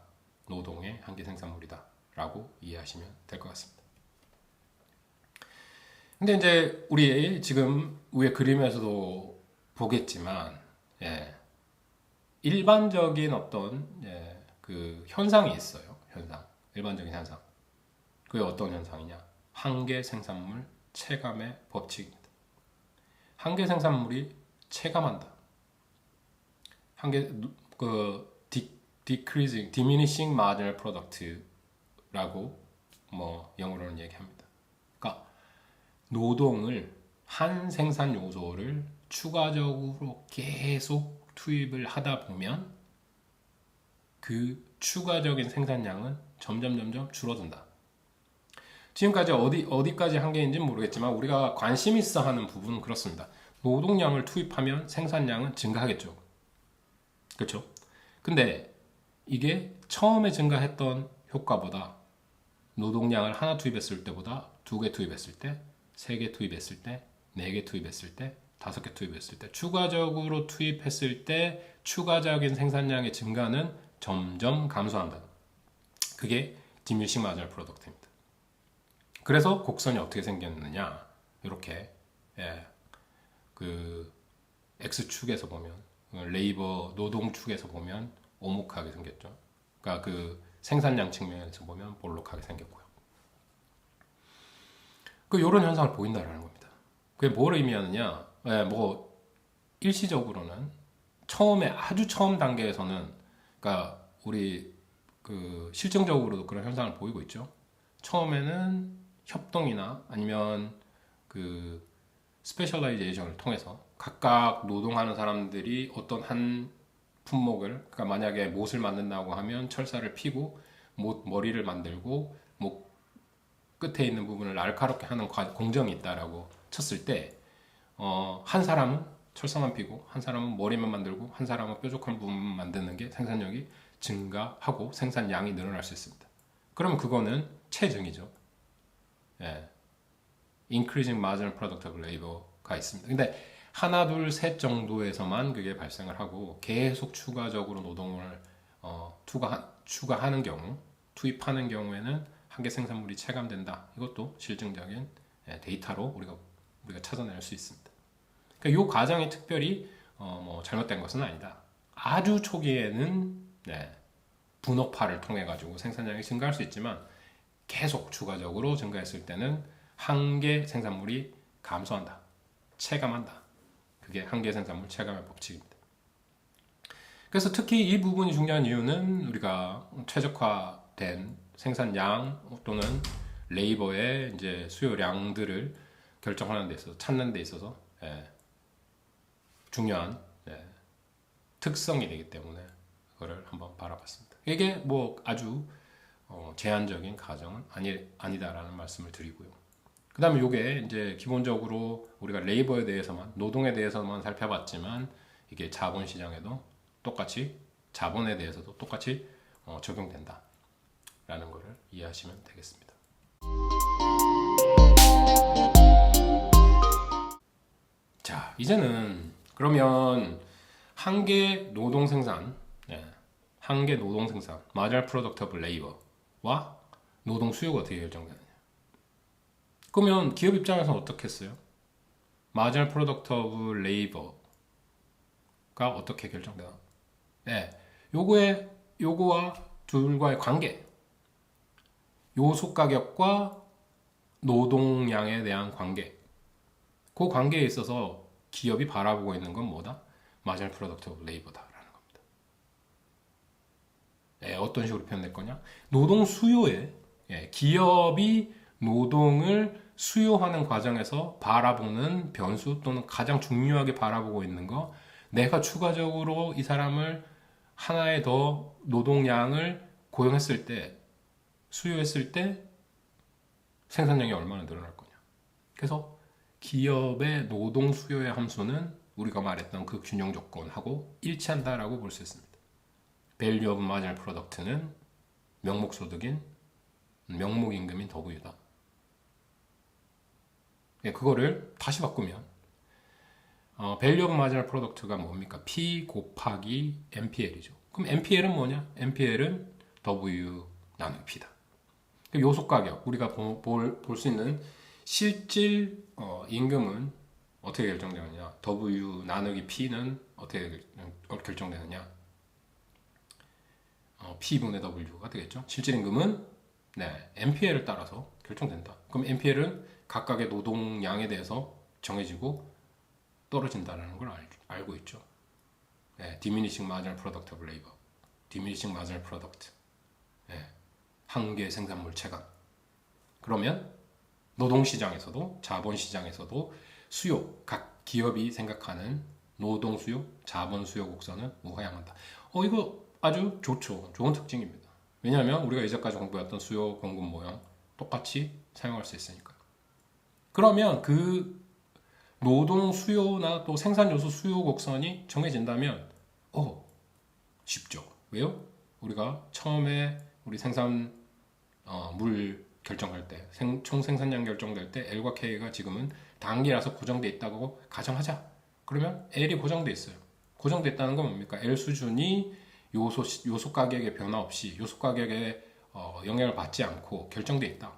노동의 한계 생산물이다. 라고 이해하시면 될 것 같습니다. 근데 이제 우리 지금 위에 그림에서도 보겠지만, 일반적인 어떤 그 현상이 있어요. 일반적인 현상. 그게 어떤 현상이냐? 한계 생산물 체감의 법칙입니다. 한계 생산물이 체감한다. diminishing marginal product라고 영어로는 얘기합니다. 그러니까 노동을 한 생산 요소를 추가적으로 계속 투입을 하다 보면 그 추가적인 생산량은 점점 줄어든다. 지금까지 어디까지 한계인지는 모르겠지만 우리가 관심 있어 하는 부분은 그렇습니다. 노동량을 투입하면 생산량은 증가하겠죠. 그렇죠? 근데 이게 처음에 증가했던 효과보다 노동량을 하나 투입했을 때보다 2개 투입했을 때, 3개 투입했을 때, 4개 투입했을 때, 5개 투입했을 때, 추가적으로 투입했을 때 추가적인 생산량의 증가는 점점 감소한다. 그게 diminishing marginal product입니다. 그래서 곡선이 어떻게 생겼느냐, 이렇게 그 X축에서 보면, 레이버 노동축에서 보면 오목하게 생겼죠. 그러니까 그 생산량 측면에서 보면 볼록하게 생겼고요. 이런 현상을 보인다라는 겁니다. 그게 뭘 의미하느냐? 일시적으로는 아주 처음 단계에서는, 그러니까 우리 그 실증적으로도 그런 현상을 보이고 있죠. 처음에는 협동이나 아니면 그 스페셜라이제이션을 통해서 각각 노동하는 사람들이 어떤 한 품목을, 그러니까 만약에 못을 만든다고 하면 철사를 피고 못 머리를 만들고 목 끝에 있는 부분을 날카롭게 하는 공정이 있다라고 쳤을 때, 한 사람은 철사만 피고 한 사람은 머리만 만들고 한 사람은 뾰족한 부분만 만드는 게 생산력이 증가하고 생산량이 늘어날 수 있습니다. 그러면 그거는 체증이죠. Increasing Marginal Product of Labor가 있습니다. 근데 하나, 둘, 셋 정도에서만 그게 발생을 하고 계속 추가적으로 노동을 추가하는 경우, 투입하는 경우에는 한계 생산물이 체감된다. 이것도 실증적인 데이터로 우리가 찾아낼 수 있습니다. 그러니까 이 과정이 특별히 잘못된 것은 아니다. 아주 초기에는 분업화를 통해 가지고 생산량이 증가할 수 있지만 계속 추가적으로 증가했을 때는 한계 생산물이 감소한다. 체감한다. 그게 한계 생산물 체감의 법칙입니다. 그래서 특히 이 부분이 중요한 이유는 우리가 최적화된 생산량 또는 레이버의 이제 수요량들을 결정하는 데 있어서, 찾는 데 있어서 중요한 특성이 되기 때문에 그거를 한번 바라봤습니다. 이게 아주 제한적인 가정은 아니다라는 말씀을 드리고요. 그 다음에 이게 이제 기본적으로 우리가 레이버에 대해서만, 노동에 대해서만 살펴봤지만 이게 자본시장에도 똑같이, 자본에 대해서도 똑같이 적용된다 라는 것을 이해하시면 되겠습니다. 자, 이제는 그러면 한계 노동 생산, marginal product of labor와 노동 수요가 어떻게 결정되느냐. 그러면 기업 입장에서는 어떻게 했어요? marginal product of labor가 어떻게 결정되나? 요거와 둘과의 관계, 요소 가격과 노동량에 대한 관계, 그 관계에 있어서 기업이 바라보고 있는 건 뭐다? 마지널 프로덕트 오브 레이버다라는 겁니다. 어떤 식으로 표현될 거냐? 노동 수요에 기업이 노동을 수요하는 과정에서 바라보는 변수 또는 가장 중요하게 바라보고 있는 거, 내가 추가적으로 이 사람을 하나의 더 노동량을 고용했을 때, 수요했을 때 생산량이 얼마나 늘어날 거냐. 그래서 기업의 노동 수요의 함수는 우리가 말했던 그 균형 조건하고 일치한다라고 볼 수 있습니다. Value of Marginal Product는 명목소득인 명목임금인 WU다. 그거를 다시 바꾸면 Value of Marginal Product가 뭡니까? P 곱하기 MPL이죠. 그럼 MPL은 뭐냐? MPL은 W 나누기 P다. 요소 가격, 우리가 볼 수 있는 실질 임금은 어떻게 결정되느냐? W 나누기 P는 어떻게 결정되느냐? P분의 W가 되겠죠. 실질 임금은 MPL을 따라서 결정된다. 그럼 MPL은 각각의 노동량에 대해서 정해지고 떨어진다는 걸 알고 있죠. Diminishing Marginal Product of Labor, Diminishing Marginal Product, 한계 생산물 체감. 그러면 노동시장에서도 자본시장에서도 수요, 각 기업이 생각하는 노동 수요, 자본 수요 곡선은 우하향한다. 이거 아주 좋죠. 좋은 특징입니다. 왜냐하면 우리가 이제까지 공부했던 수요 공급 모형 똑같이 사용할 수 있으니까. 그러면 그 노동 수요나 또 생산 요소 수요 곡선이 정해진다면 쉽죠. 왜요? 우리가 처음에 우리 생산 물 결정할 때, 총 생산량 결정될 때 L과 K가 지금은 단기라서 고정돼 있다고 가정하자. 그러면 L이 고정돼 있어요. 고정돼 있다는 건 뭡니까? L 수준이 요소 가격의 변화 없이 요소 가격에 영향을 받지 않고 결정돼 있다.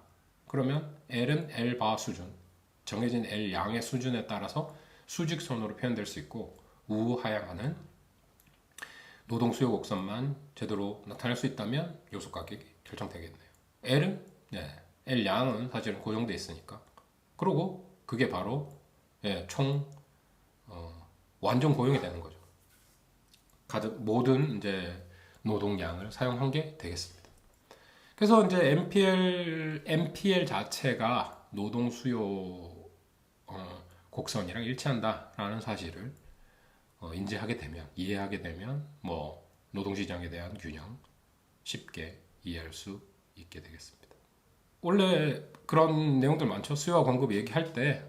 그러면 L은 L 바 수준, 정해진 L 양의 수준에 따라서 수직선으로 표현될 수 있고, 우하향하는 노동 수요 곡선만 제대로 나타낼 수 있다면 요소 가격이 결정되겠네요. L은 L 양은 사실은 고정돼 있으니까. 그리고 그게 바로 총 완전 고용이 되는 거죠. 모든 이제 노동량을 사용한 게 되겠습니다. 그래서 이제 MPL 자체가 노동 수요 곡선이랑 일치한다라는 사실을 인지하게 되면, 이해하게 되면 노동시장에 대한 균형 쉽게 이해할 수 있게 되겠습니다. 원래 그런 내용들 많죠. 수요와 공급 얘기할 때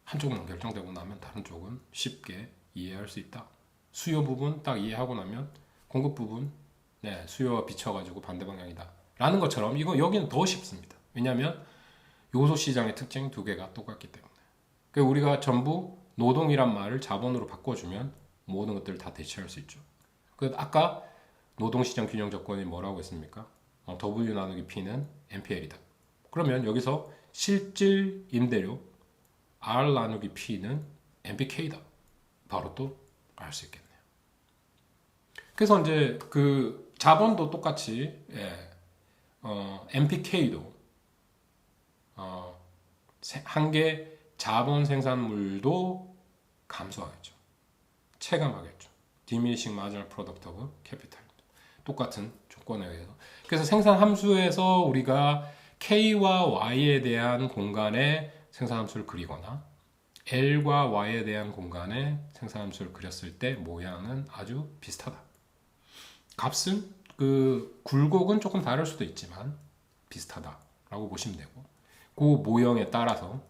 한쪽만 결정되고 나면 다른 쪽은 쉽게 이해할 수 있다. 수요 부분 딱 이해하고 나면 공급 부분 수요와 비춰가지고 반대 방향이다 라는 것처럼 여기는 더 쉽습니다. 왜냐하면 요소 시장의 특징 두 개가 똑같기 때문에. 그러니까 우리가 전부 노동이란 말을 자본으로 바꿔주면 모든 것들을 다 대체할 수 있죠. 아까 노동시장 균형 조건이 뭐라고 했습니까? W 나누기 P는 MPL이다. 그러면 여기서 실질 임대료 R 나누기 P는 MPK다. 바로 또 알 수 있겠네요. 그래서 이제 그 자본도 똑같이 MPK도 한계 자본 생산물도 감소하겠죠. 체감하겠죠. Diminishing Marginal Product of Capital. 똑같은 조건에 의해서. 그래서 생산 함수에서 우리가 K와 Y에 대한 공간에 생산 함수를 그리거나 L과 Y에 대한 공간에 생산 함수를 그렸을 때 모양은 아주 비슷하다. 값은 그 굴곡은 조금 다를 수도 있지만 비슷하다라고 보시면 되고, 그 모형에 따라서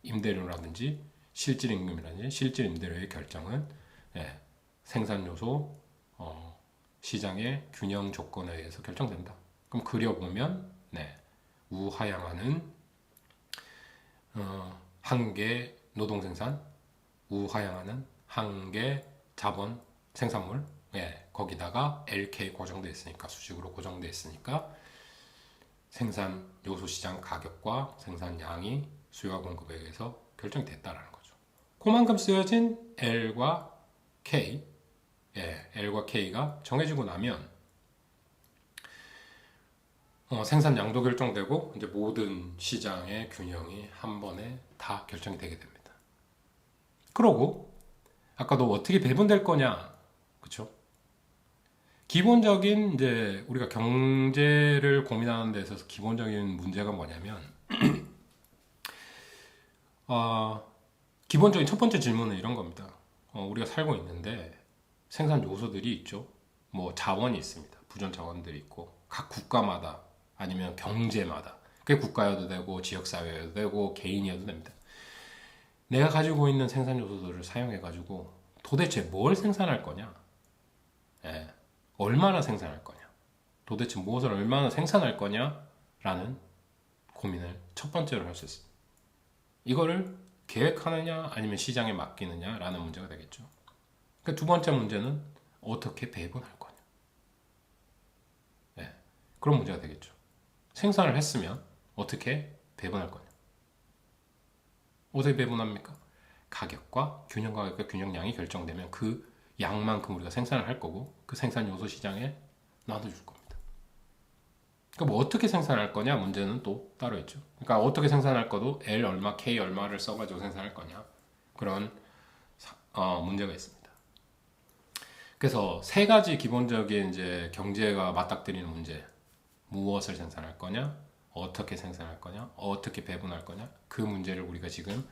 임대료라든지 실질 임금이라든지 실질 임대료의 결정은 생산 요소 시장의 균형 조건에 의해서 결정된다. 그럼 그려보면 우하향하는 한계 노동 생산, 우하향하는 한계 자본 생산물, 거기다가 LK 고정되어 있으니까, 수직으로 고정되어 있으니까 생산 요소 시장 가격과 생산량이 수요와 공급에 의해서 결정됐다라는 거죠. 그만큼 쓰여진 L과 K, L과 K가 정해지고 나면 생산량도 결정되고 이제 모든 시장의 균형이 한 번에 다 결정이 되게 됩니다. 그러고 아까 너 어떻게 배분될 거냐, 그렇죠? 기본적인 이제 우리가 경제를 고민하는 데 있어서 기본적인 문제가 뭐냐면 어, 기본적인 첫 번째 질문은 이런 겁니다. 우리가 살고 있는데 생산 요소들이 있죠. 뭐 자원이 있습니다. 부전 자원들이 있고 각 국가마다 아니면 경제마다 그게 국가여도 되고 지역사회여도 되고 개인이어도 됩니다. 내가 가지고 있는 생산 요소들을 사용해 가지고 도대체 뭘 생산할 거냐? 예, 얼마나 생산할 거냐? 도대체 무엇을 얼마나 생산할 거냐라는 고민을 첫 번째로 할 수 있습니다. 이거를 계획하느냐 아니면 시장에 맡기느냐라는 문제가 되겠죠. 두 번째 문제는 어떻게 배분할 거냐. 네, 그런 문제가 되겠죠. 생산을 했으면 어떻게 배분할 거냐. 어떻게 배분합니까? 가격과 균형량이 결정되면 그 양만큼 우리가 생산을 할 거고 그 생산 요소 시장에 나눠줄 겁니다. 그러니까 뭐 어떻게 생산할 거냐 문제는 또 따로 있죠. 그러니까 어떻게 생산할 거도 L 얼마, K 얼마를 써가지고 생산할 거냐 그런 문제가 있습니다. 그래서 세 가지 기본적인 이제 경제가 맞닥뜨리는 문제, 무엇을 생산할 거냐, 어떻게 생산할 거냐, 어떻게 배분할 거냐 그 문제를 우리가 지금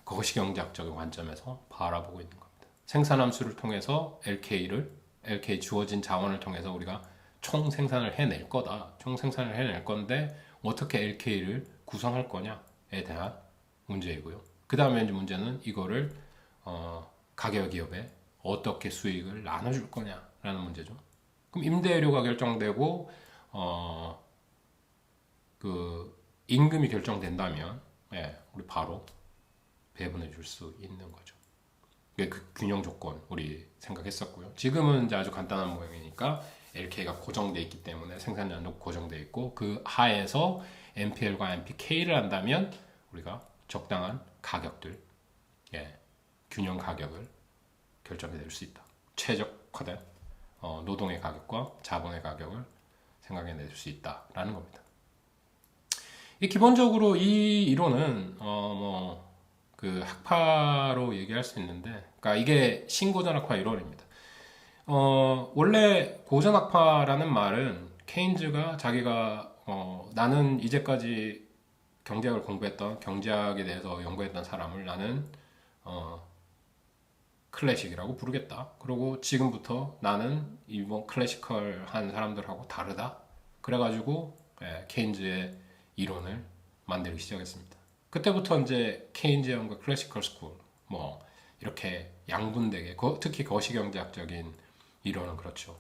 거시경제학적인 관점에서 바라보고 있는 겁니다. 생산함수를 통해서 LK 주어진 자원을 통해서 우리가 총 생산을 해낼 거다. 총 생산을 해낼 건데 어떻게 LK를 구성할 거냐에 대한 문제이고요. 그 다음에 이제 문제는 이거를 가격 기업에 어떻게 수익을 나눠줄 거냐라는 문제죠. 그럼 임대료가 결정되고 그 임금이 결정된다면 우리 바로 배분해 줄 수 있는 거죠. 그 균형 조건 우리 생각했었고요. 지금은 이제 아주 간단한 모양이니까 LK가 고정돼 있기 때문에 생산량도 고정돼 있고 그 하에서 MPL과 MPK를 한다면 우리가 적당한 가격들, 균형 가격을 결정해 낼 수 있다. 최적화된 노동의 가격과 자본의 가격을 생각해 낼 수 있다라는 겁니다. 기본적으로 이 이론은 그 학파로 얘기할 수 있는데, 그러니까 이게 신고전학파 이론입니다. 원래 고전학파라는 말은 케인즈가 자기가 나는 이제까지 경제학을 공부했던 경제학에 대해서 연구했던 사람을 나는 클래식이라고 부르겠다. 그리고 지금부터 나는 이번 클래시컬한 사람들하고 다르다. 그래가지고 케인즈의 이론을 만들기 시작했습니다. 그때부터 이제 케인즈형과 클래시컬 스쿨 뭐 이렇게 양분되게 특히 거시경제학적인 이론은 그렇죠.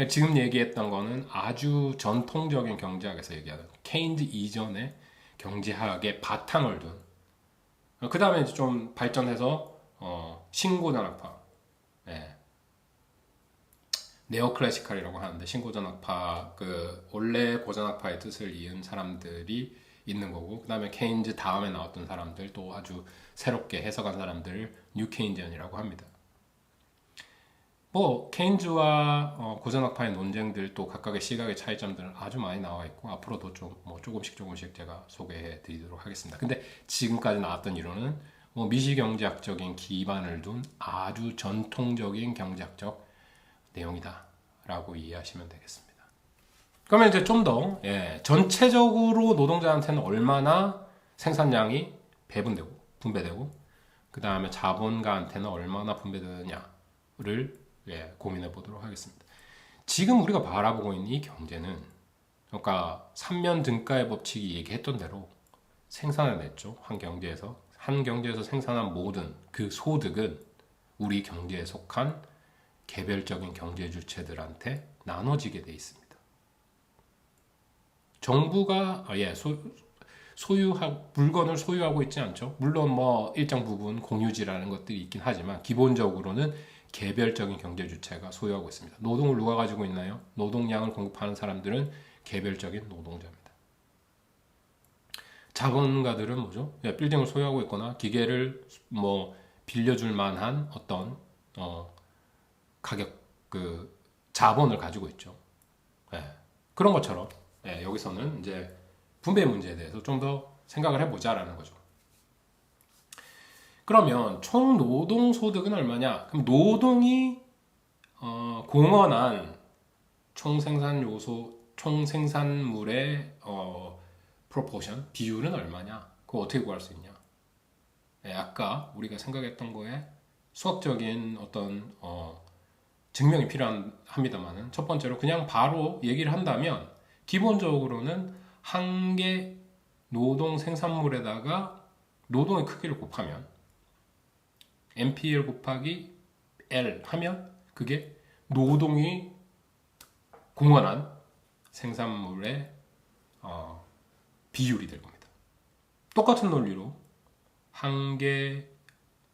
지금 얘기했던 거는 아주 전통적인 경제학에서 얘기하는 케인즈 이전의 경제학의 바탕을 둔. 그 다음에 이제 좀 발전해서 신고전학파, 네오클래시컬이라고 하는데 신고전학파 그 원래 고전학파의 뜻을 이은 사람들이 있는 거고 그 다음에 케인즈 다음에 나왔던 사람들 또 아주 새롭게 해석한 사람들을 뉴 케인지언이라고 합니다. 뭐 케인즈와 고전학파의 논쟁들 또 각각의 시각의 차이점들은 아주 많이 나와 있고 앞으로도 좀 뭐 조금씩 제가 소개해 드리도록 하겠습니다. 근데 지금까지 나왔던 이론은 미시경제학적인 기반을 둔 아주 전통적인 경제학적 내용이다 라고 이해하시면 되겠습니다. 그러면 이제 좀 더 전체적으로 노동자한테는 얼마나 생산량이 분배되고 그 다음에 자본가한테는 얼마나 분배되느냐를 고민해 보도록 하겠습니다. 지금 우리가 바라보고 있는 이 경제는 그러니까 삼면 등가의 법칙이 얘기했던 대로 생산을 냈죠. 한 경제에서 생산한 모든 그 소득은 우리 경제에 속한 개별적인 경제 주체들한테 나눠지게 돼 있습니다. 정부가 물건을 소유하고 있지 않죠. 물론 뭐 일정 부분 공유지라는 것들이 있긴 하지만 기본적으로는 개별적인 경제 주체가 소유하고 있습니다. 노동을 누가 가지고 있나요? 노동량을 공급하는 사람들은 개별적인 노동자입니다. 자본가들은 뭐죠? 빌딩을 소유하고 있거나 기계를 뭐 빌려줄 만한 어떤 가격 자본을 가지고 있죠. 그런 것처럼 여기서는 이제 분배 문제에 대해서 좀 더 생각을 해보자라는 거죠. 그러면 총 노동 소득은 얼마냐? 그럼 노동이 공헌한 총생산 요소, 총생산물의 proportion 비율은 얼마냐? 그거 어떻게 구할 수 있냐? 아까 우리가 생각했던 거에 수학적인 어떤 증명이 필요합니다만은 첫 번째로 그냥 바로 얘기를 한다면 기본적으로는 한 개 노동 생산물에다가 노동의 크기를 곱하면 MPL 곱하기 L 하면 그게 노동이 공헌한 생산물의 비율이 될 겁니다. 똑같은 논리로 한 개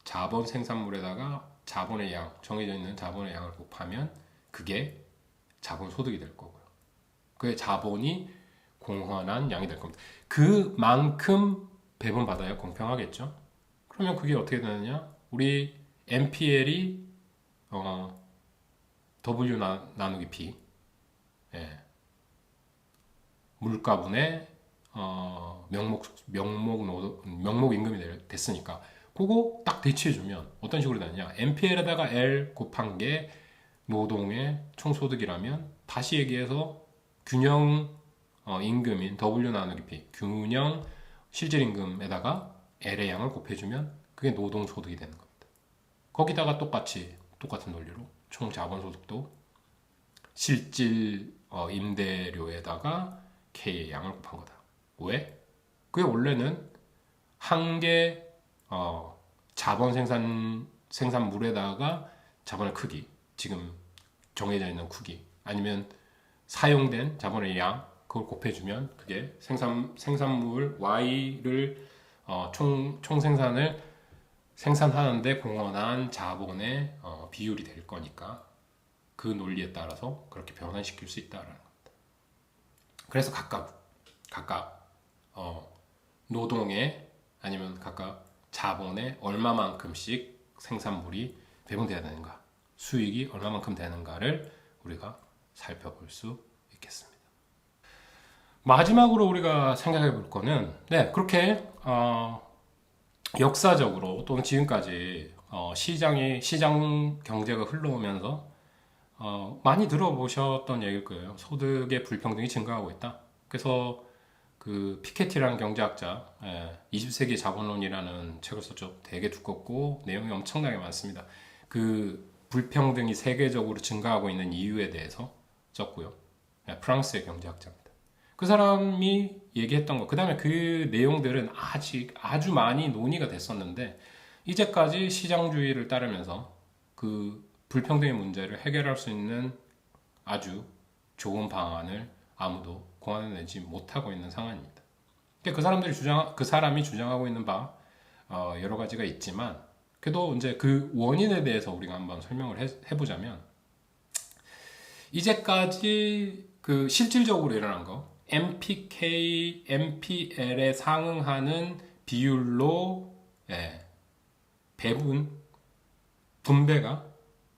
자본 생산물에다가 자본의 양, 정해져 있는 자본의 양을 곱하면 그게 자본 소득이 될 거고요. 그게 자본이 공헌한 양이 될 겁니다. 그만큼 배분받아야 공평하겠죠? 그러면 그게 어떻게 되느냐? 우리 MPL이 W 나누기 P 물가분의 명목 임금이 됐으니까 그거 딱 대치해주면 어떤 식으로 되느냐? MPL에다가 L 곱한 게 노동의 총소득이라면 다시 얘기해서 균형 임금인 W 나누기 P 균형 실질임금에다가 L의 양을 곱해주면 그게 노동소득이 되는 겁니다. 거기다가 똑같은 논리로 총 자본소득도 실질 임대료에다가 K의 양을 곱한 거다. 왜? 그게 원래는 한 개 자본 생산물에다가 자본의 크기, 지금 정해져 있는 크기, 아니면 사용된 자본의 양, 그걸 곱해주면 그게 생산물 Y를 총 생산하는데 공헌한 자본의 비율이 될 거니까 그 논리에 따라서 그렇게 변환시킬 수 있다라는 겁니다. 그래서 각각 노동에 아니면 각각 자본에 얼마만큼씩 생산물이 배분돼야 되는가, 수익이 얼마만큼 되는가를 우리가 살펴볼 수 있겠습니다. 마지막으로 우리가 생각해 볼 거는 그렇게 역사적으로 또는 지금까지 시장 경제가 흘러오면서 많이 들어보셨던 얘기일 거예요. 소득의 불평등이 증가하고 있다. 그래서 그 피케티라는 경제학자 20세기 자본론이라는 책을 썼죠. 되게 두껍고 내용이 엄청나게 많습니다. 그 불평등이 세계적으로 증가하고 있는 이유에 대해서 썼고요. 프랑스의 경제학자입니다. 그 사람이 얘기했던 거, 그 다음에 그 내용들은 아주 많이 논의가 됐었는데 이제까지 시장주의를 따르면서 그 불평등의 문제를 해결할 수 있는 아주 좋은 방안을 아무도 고안해내지 못하고 있는 상황입니다. 그 사람이 주장하고 있는 바 여러 가지가 있지만 그래도 이제 그 원인에 대해서 우리가 한번 설명을 해보자면 이제까지 그 실질적으로 일어난 거 MPK, MPL에 상응하는 비율로 분배가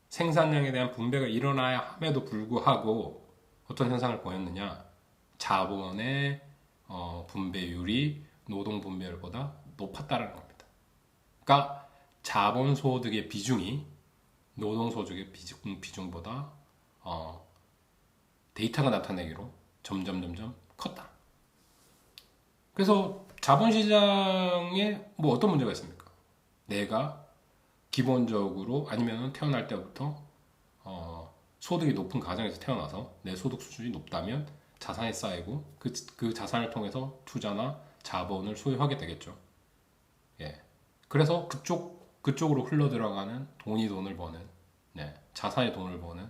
생산량에 대한 분배가 일어나야 함에도 불구하고 어떤 현상을 보였느냐? 자본의 분배율이 노동 분배율보다 높았다는 겁니다. 그러니까 자본 소득의 비중이 노동 소득의 비중보다 데이터가 나타내기로 점점 컸다. 그래서 자본시장에 뭐 어떤 문제가 있습니까? 내가 기본적으로 아니면 태어날 때부터 소득이 높은 가정에서 태어나서 내 소득 수준이 높다면 자산이 쌓이고 그 자산을 통해서 투자나 자본을 소유하게 되겠죠. 그래서 그쪽으로 흘러 들어가는 돈을 버는 자산의 돈을 버는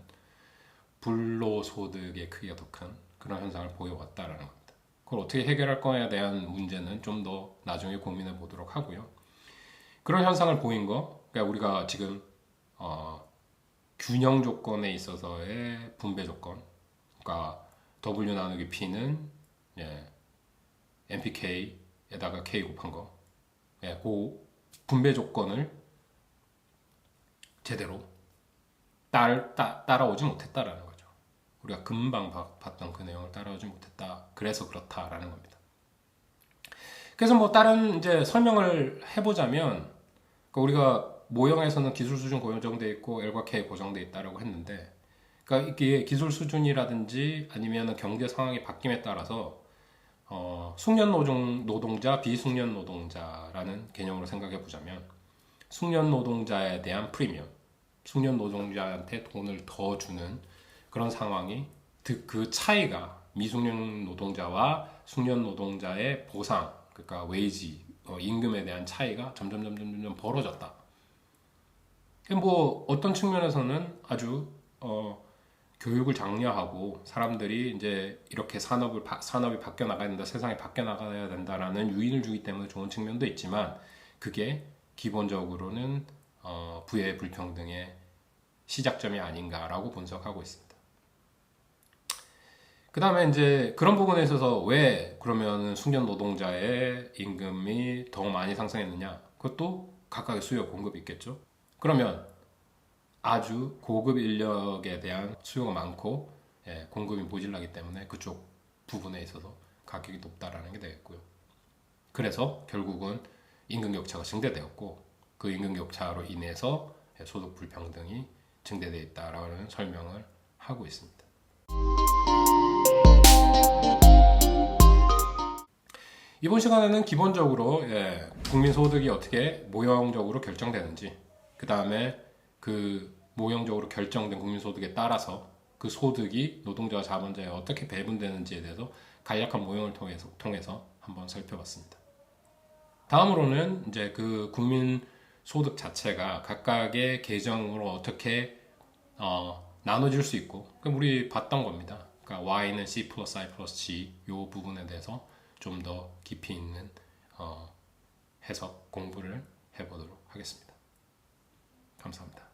불로소득의 크기가 더 큰 그런 현상을 보여왔다라는 겁니다. 그걸 어떻게 해결할 거에 대한 문제는 좀 더 나중에 고민해 보도록 하고요. 그런 현상을 보인 거, 그러니까 우리가 지금 균형 조건에 있어서의 분배 조건, 그러니까 W 나누기 P는 MPK에다가 K 곱한 거, 그 분배 조건을 제대로 따라오지 못했다라는 거죠. 우리가 금방 봤던 그 내용을 따라오지 못했다. 그래서 그렇다라는 겁니다. 그래서 뭐 다른 이제 설명을 해보자면, 그러니까 우리가 모형에서는 기술 수준 고정돼 있고 L과 K 고정돼 있다라고 했는데, 그러니까 이게 기술 수준이라든지 아니면 경제 상황이 바뀜에 따라서 숙련 노동자, 비숙련 노동자라는 개념으로 생각해 보자면, 숙련 노동자에 대한 프리미엄, 숙련 노동자한테 돈을 더 주는 그런 상황이, 그 차이가 미숙련 노동자와 숙련 노동자의 보상, 그러니까 웨이지, 임금에 대한 차이가 점점 벌어졌다. 뭐 어떤 측면에서는 아주 교육을 장려하고 사람들이 이제 이렇게 산업이 바뀌어 나가야 된다, 세상이 바뀌어 나가야 된다라는 유인을 주기 때문에 좋은 측면도 있지만, 그게 기본적으로는 부의 불평등의 시작점이 아닌가라고 분석하고 있습니다. 그 다음에 이제 그런 부분에 있어서 왜 그러면 숙련 노동자의 임금이 더 많이 상승했느냐? 그것도 각각의 수요 공급이 있겠죠. 그러면 아주 고급 인력에 대한 수요가 많고 공급이 모질라기 때문에 그쪽 부분에 있어서 가격이 높다라는 게 되겠고요. 그래서 결국은 임금 격차가 증대되었고, 그 임금 격차로 인해서 소득 불평등이 증대되어 있다라는 설명을 하고 있습니다. 이번 시간에는 기본적으로 국민 소득이 어떻게 모형적으로 결정되는지, 그 다음에 그 모형적으로 결정된 국민 소득에 따라서 그 소득이 노동자와 자본자에 어떻게 배분되는지에 대해서 간략한 모형을 통해서 한번 살펴봤습니다. 다음으로는 이제 그 국민 소득 자체가 각각의 계정으로 어떻게 나눠질 수 있고, 그럼 우리 봤던 겁니다. 그러니까 Y는 C 플러스 I 플러스 G 이 부분에 대해서 좀 더 깊이 있는 해석 공부를 해보도록 하겠습니다. 감사합니다.